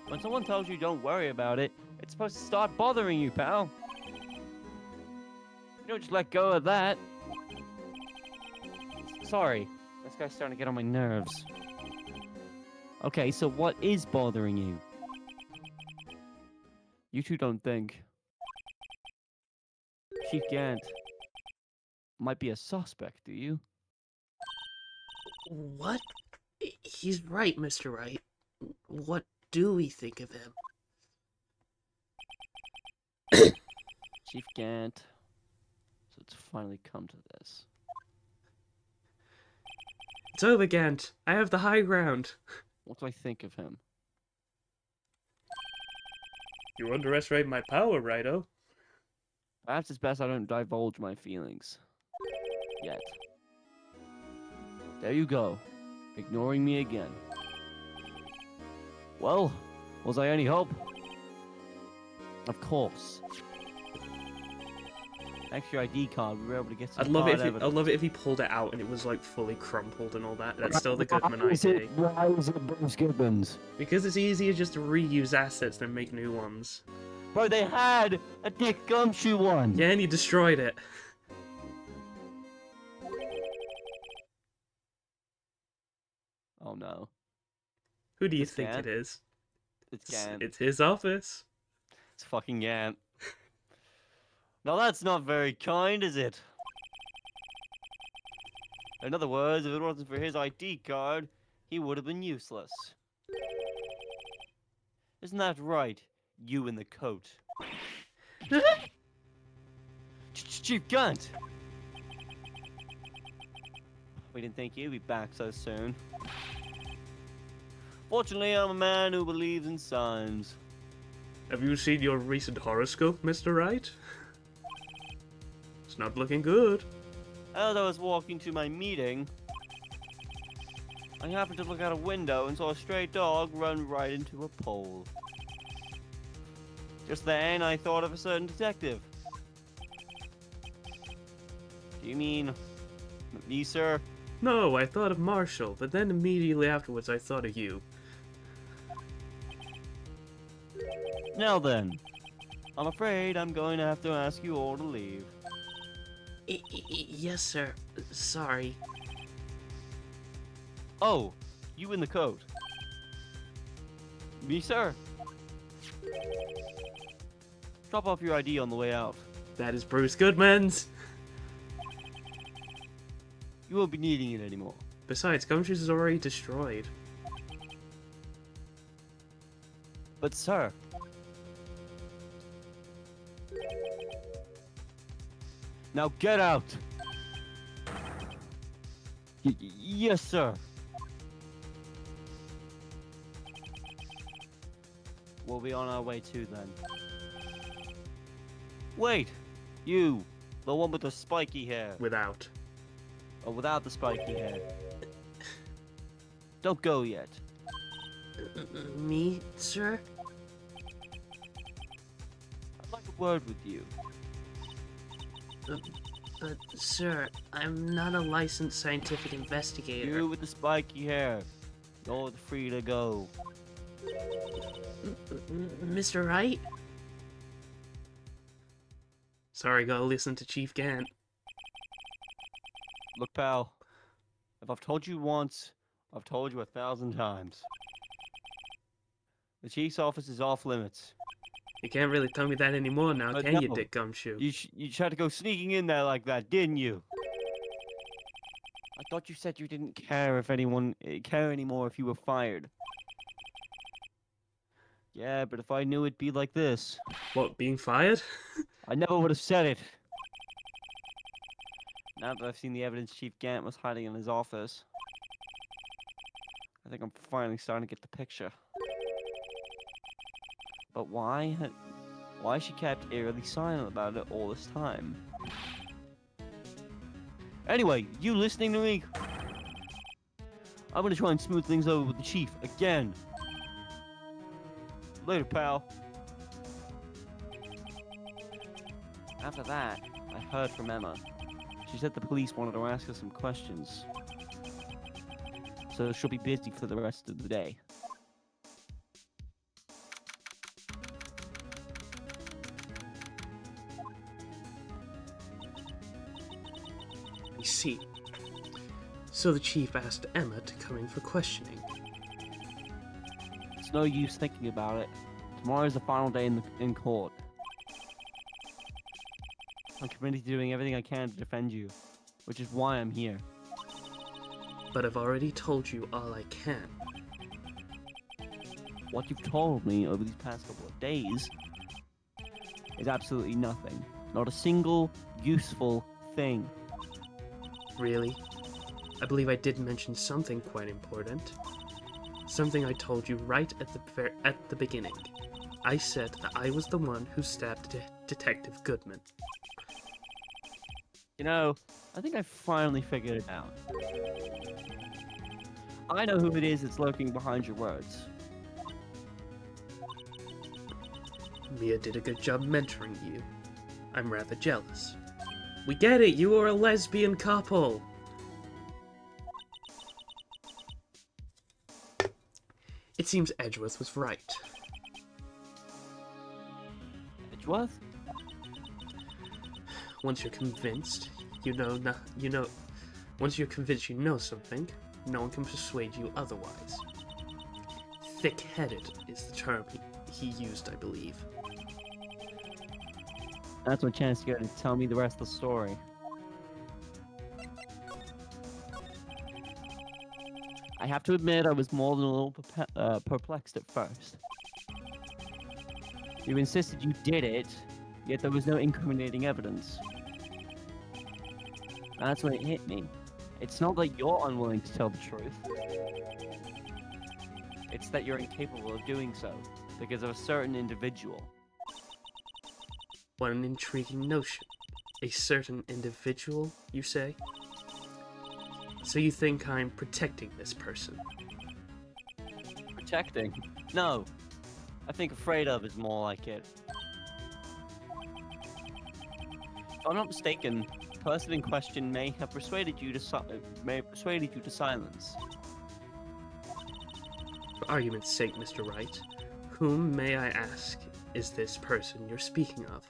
When someone tells you don't worry about it, it's supposed to start bothering you, pal. You don't just let go of that. Sorry. This guy's starting to get on my nerves. Okay, so what is bothering you? You two don't think Chief Gant might be a suspect, do you? What? He's right, Mr. Wright. What do we think of him? Chief Gant. So it's finally come to this. It's over, Gant. I have the high ground. What do I think of him? You underestimate my power, Righto. Perhaps it's best I don't divulge my feelings. Yet. There you go. Ignoring me again. Well, was I any help? Of course. Extra ID card, we were able to get some I'd love it evidence. if he pulled it out and it was like fully crumpled and all that. That's still the Goodman Why is ID. it Bruce Gibbons? Because it's easier just to reuse assets than make new ones. Bro, they had a Dick Gumshoe one! Yeah, and he destroyed it. Oh no. Who do you It's think Gant. it is? It's Gant. It's his office. It's fucking Gant. Now that's not very kind, is it? In other words, if it wasn't for his ID card, he would have been useless. Isn't that right, you in the coat? Chief Gant! We didn't think you'd be back so soon. Fortunately, I'm a man who believes in signs. Have you seen your recent horoscope, Mr. Wright? It's not looking good. As I was walking to my meeting, I happened to look out a window and saw a stray dog run right into a pole. Just then, I thought of a certain detective. Do you mean me, sir? No, I thought of Marshall, but then immediately afterwards I thought of you. Now then, I'm afraid I'm going to have to ask you all to leave. Yes, sir. Sorry. Oh, you in the coat. Me, sir? Drop off your ID on the way out. That is Bruce Goodman's. You won't be needing it anymore. Besides, Gumshoe's is already destroyed. But, sir... Now get out! Yes, sir. We'll be on our way too, then. Wait! You! The one with the spiky hair. Without. Or without the spiky hair. Don't go yet. Me, sir? I'd like a word with you. But, sir, I'm not a licensed scientific investigator. You with the spiky hair. You're free to go. Mr. Wright? Sorry, gotta listen to Chief Gant. Look, pal. If I've told you once, I've told you 1,000 times. The chief's office is off limits. You can't really tell me that anymore now, But can you, no. Dick Gumshoe? You tried to go sneaking in there like that, didn't you? I thought you said you didn't care anymore if you were fired. Yeah, but if I knew it'd be like this, What, being fired? I never would have said it. Now that I've seen the evidence Chief Gant was hiding in his office, I think I'm finally starting to get the picture. But why she kept eerily silent about it all this time? Anyway, you listening to me? I'm gonna try and smooth things over with the chief again. Later, pal. After that, I heard from Emma. She said the police wanted to ask her some questions. So she'll be busy for the rest of the day. I see. So the chief asked Emma to come in for questioning. It's no use thinking about it. Tomorrow's the final day in court. I'm committed to doing everything I can to defend you, which is why I'm here. But I've already told you all I can. What you've told me over these past couple of days is absolutely nothing. Not a single useful thing. Really? I believe I did mention something quite important. Something I told you right at the beginning. I said that I was the one who stabbed Detective Goodman. You know, I think I finally figured it out. I know who it is that's lurking behind your words. Mia did a good job mentoring you. I'm rather jealous. We get it, you are a lesbian couple! It seems Edgeworth was right. Edgeworth? Once you're convinced, once you're convinced you know something, no one can persuade you otherwise. Thick-headed is the term he used, I believe. That's my chance to go to tell me the rest of the story. I have to admit, I was more than a little perplexed at first. You insisted you did it, yet there was no incriminating evidence. That's when it hit me. It's not that you're unwilling to tell the truth. It's that you're incapable of doing so, because of a certain individual. What an intriguing notion. A certain individual, you say? So you think I'm protecting this person? Protecting? No. I think afraid of is more like it. If I'm not mistaken, the person in question may have persuaded you to silence. For argument's sake, Mr. Wright, whom, may I ask, is this person you're speaking of?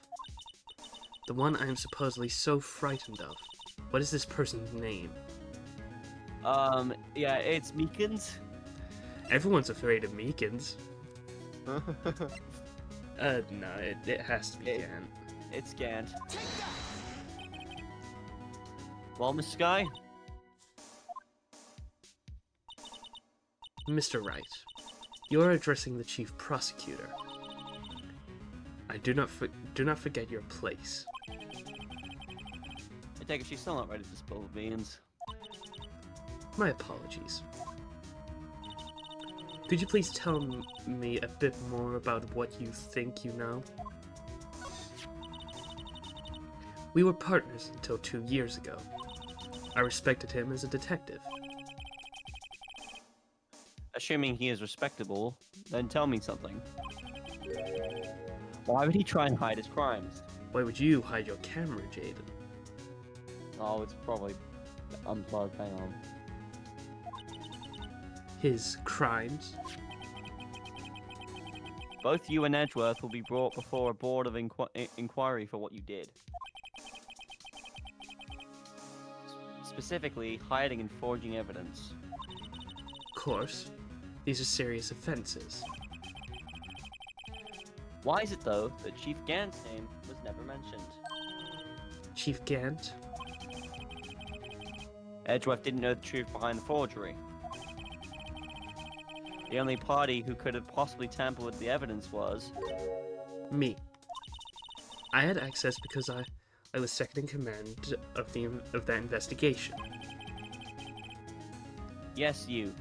The one I am supposedly so frightened of. What is this person's name? Yeah, it's Meekins. Everyone's afraid of Meekins. No, it has to be Gant. It's Gant. Well, Miss Skye? Mr. Wright, you're addressing the chief prosecutor. Do not forget your place. I take it she's still not ready to spill the beans. My apologies. Could you please tell me a bit more about what you think you know? We were partners until 2 years ago. I respected him as a detective. Assuming he is respectable, then tell me something. Why would he try and hide his crimes? Why would you hide your camera, Jaden? Oh, it's probably unplugged. Hang on. His crimes? Both you and Edgeworth will be brought before a board of inquiry for what you did. Specifically, hiding and forging evidence. Of course. These are serious offenses. Why is it, though, that Chief Gant's name was never mentioned? Chief Gant? Edgeworth didn't know the truth behind the forgery. The only party who could have possibly tampered with the evidence was... me. I had access because I was second in command of that investigation. Yes, you.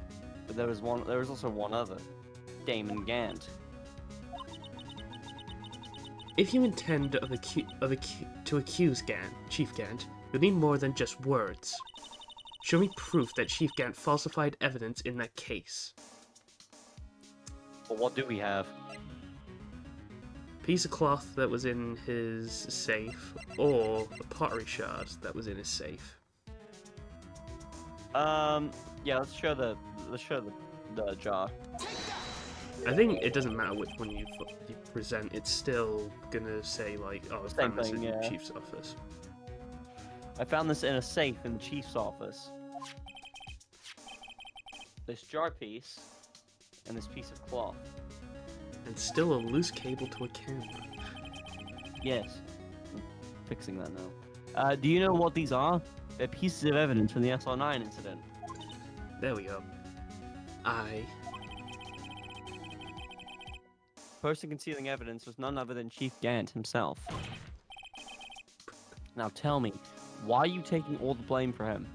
But there was also one other. Damon Gant. If you intend to accuse Chief Gant, you'll need more than just words. Show me proof that Chief Gant falsified evidence in that case. Well, what do we have? piece of cloth that was in his safe, or a pottery shard that was in his safe? Yeah, let's show the jar. I think it doesn't matter which one you present. It's still gonna say like, "Oh, I Same found this thing, in the yeah. chief's office." I found this in a safe in the chief's office. This jar piece and this piece of cloth. And still a loose cable to a camera. Yes. I'm fixing that now. Do you know what these are? They're pieces of evidence from the SR9 incident. There we go. Person concealing evidence was none other than Chief Gant himself. Now tell me, why are you taking all the blame for him?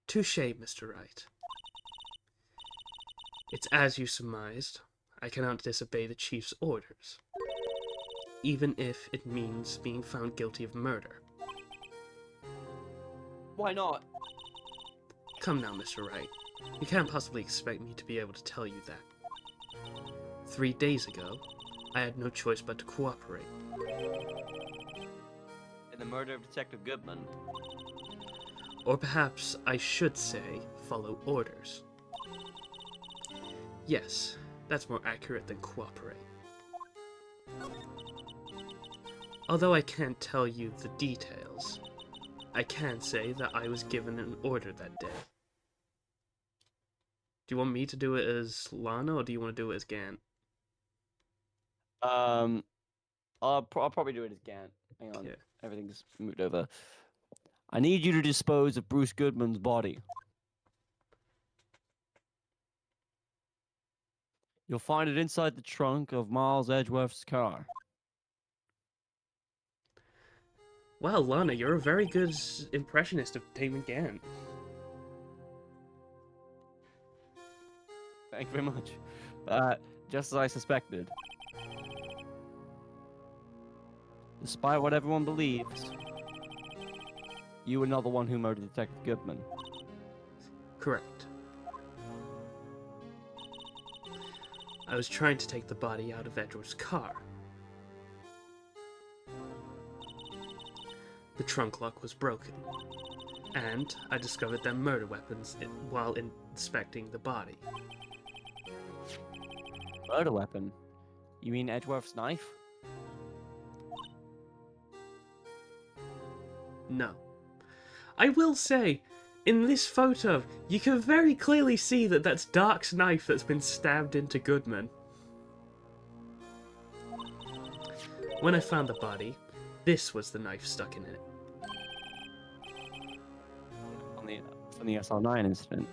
Touché, Mr. Wright. It's as you surmised. I cannot disobey the chief's orders, even if it means being found guilty of murder. Why not? Come now, Mr. Wright. You can't possibly expect me to be able to tell you that. 3 days ago, I had no choice but to cooperate. In the murder of Detective Goodman. Or perhaps I should say, follow orders. Yes, that's more accurate than cooperate. Although I can't tell you the details, I can say that I was given an order that day. Do you want me to do it as Lana, or do you want to do it as Gant? I'll probably do it as Gant. Hang on, Yeah. everything's moved over. I need you to dispose of Bruce Goodman's body. You'll find it inside the trunk of Miles Edgeworth's car. Wow, Lana, you're a very good impressionist of Damon Gant. Thank you very much. Just as I suspected. Despite what everyone believes, you were not the one who murdered Detective Goodman. Correct. I was trying to take the body out of Edgeworth's car. The trunk lock was broken, and I discovered their murder weapons while inspecting the body. Murder weapon? You mean Edgeworth's knife? No. I will say, in this photo, you can very clearly see that that's Dark's knife that's been stabbed into Goodman. When I found the body, this was the knife stuck in it. From the SR9 incident.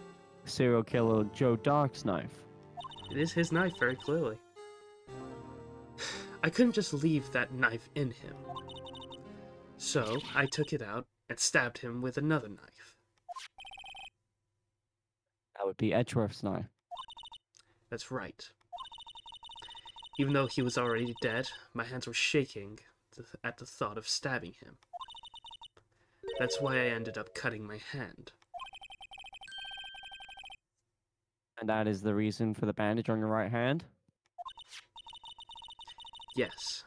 Serial killer Joe Dark's knife. It is his knife, very clearly. I couldn't just leave that knife in him. So, I took it out and stabbed him with another knife. That would be Edgeworth's knife. That's right. Even though he was already dead, my hands were shaking at the thought of stabbing him. That's why I ended up cutting my hand. And that is the reason for the bandage on your right hand? Yes,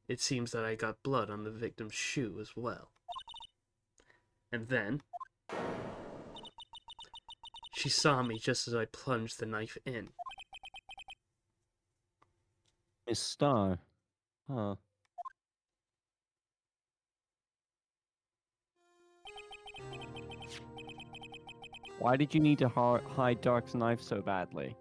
it seems that I got blood on the victim's shoe as well. And then, she saw me just as I plunged the knife in. Miss Starr. Huh. Why did you need to hide Dark's knife so badly?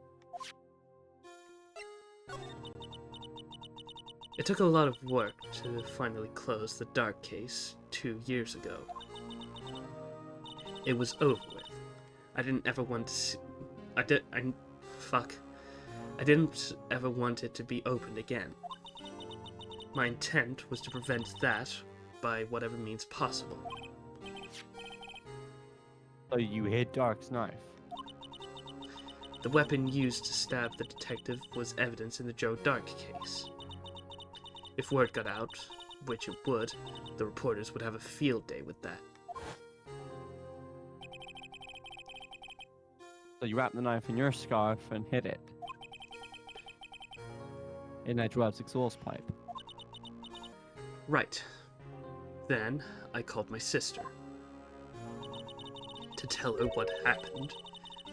It took a lot of work to finally close the Dark case 2 years ago. It was over with. I didn't ever want to see... I didn't ever want it to be opened again. My intent was to prevent that by whatever means possible. So you hid Dark's knife? The weapon used to stab the detective was evidence in the Joe Dark case. If word got out, which it would, the reporters would have a field day with that. So you wrapped the knife in your scarf and hid it? in Edgeworth's exhaust pipe. Right. Then I called my sister to tell her what happened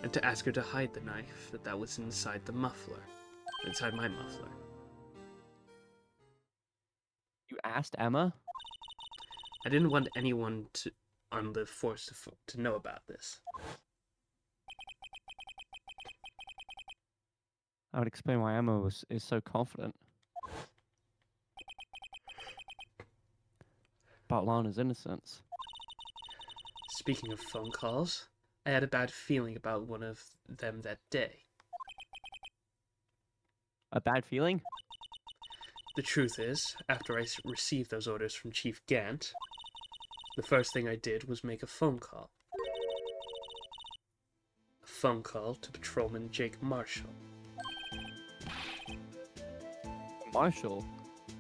and to ask her to hide the knife that was inside the muffler, inside my muffler. You asked Emma? I didn't want anyone on the force to know about this. I would explain why Emma is so confident about Lana's innocence. Speaking of phone calls, I had a bad feeling about one of them that day. A bad feeling? The truth is, after I received those orders from Chief Gant, the first thing I did was make a phone call. A phone call to Patrolman Jake Marshall. Marshall?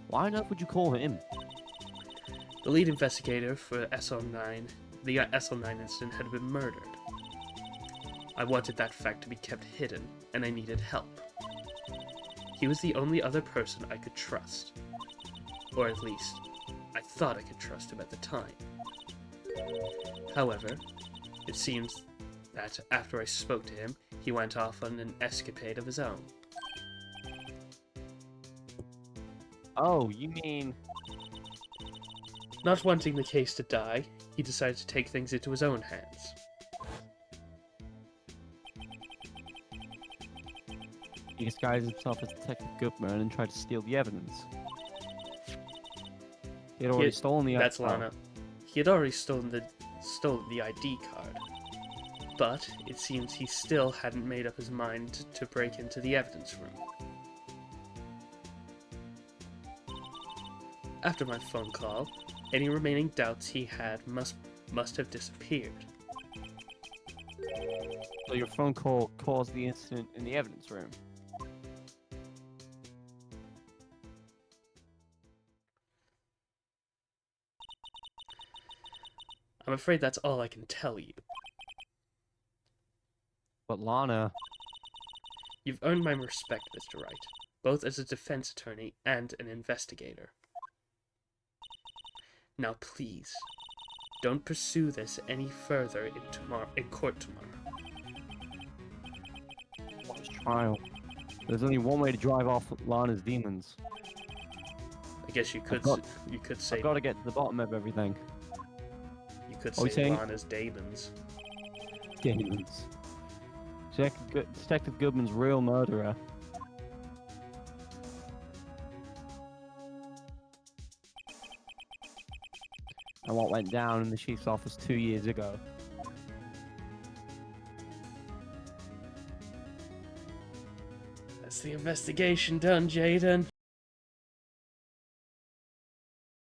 Why on earth would you call him? The lead investigator for SL9, the SL9 incident, had been murdered. I wanted that fact to be kept hidden, and I needed help. He was the only other person I could trust. Or at least, I thought I could trust him at the time. However, it seems that after I spoke to him, he went off on an escapade of his own. Oh, you mean... Not wanting the case to die, he decided to take things into his own hands. He disguised himself as Detective Goodman and tried to steal the evidence. He had already stolen the... That's Lana. He had already stolen the ID card. But it seems he still hadn't made up his mind to break into the evidence room. After my phone call, any remaining doubts he had must have disappeared. So your phone call caused the incident in the evidence room? I'm afraid that's all I can tell you. But Lana... You've earned my respect, Mr. Wright, both as a defense attorney and an investigator. Now please, don't pursue this any further in court tomorrow. What's trial? There's only one way to drive off Lana's demons. I guess you could say... I've got to get to the bottom of everything. You could Are we say saying- Lana's demons. Demons. Detective Goodman's real murderer. And what went down in the chief's office 2 years ago. That's the investigation done, Jaden.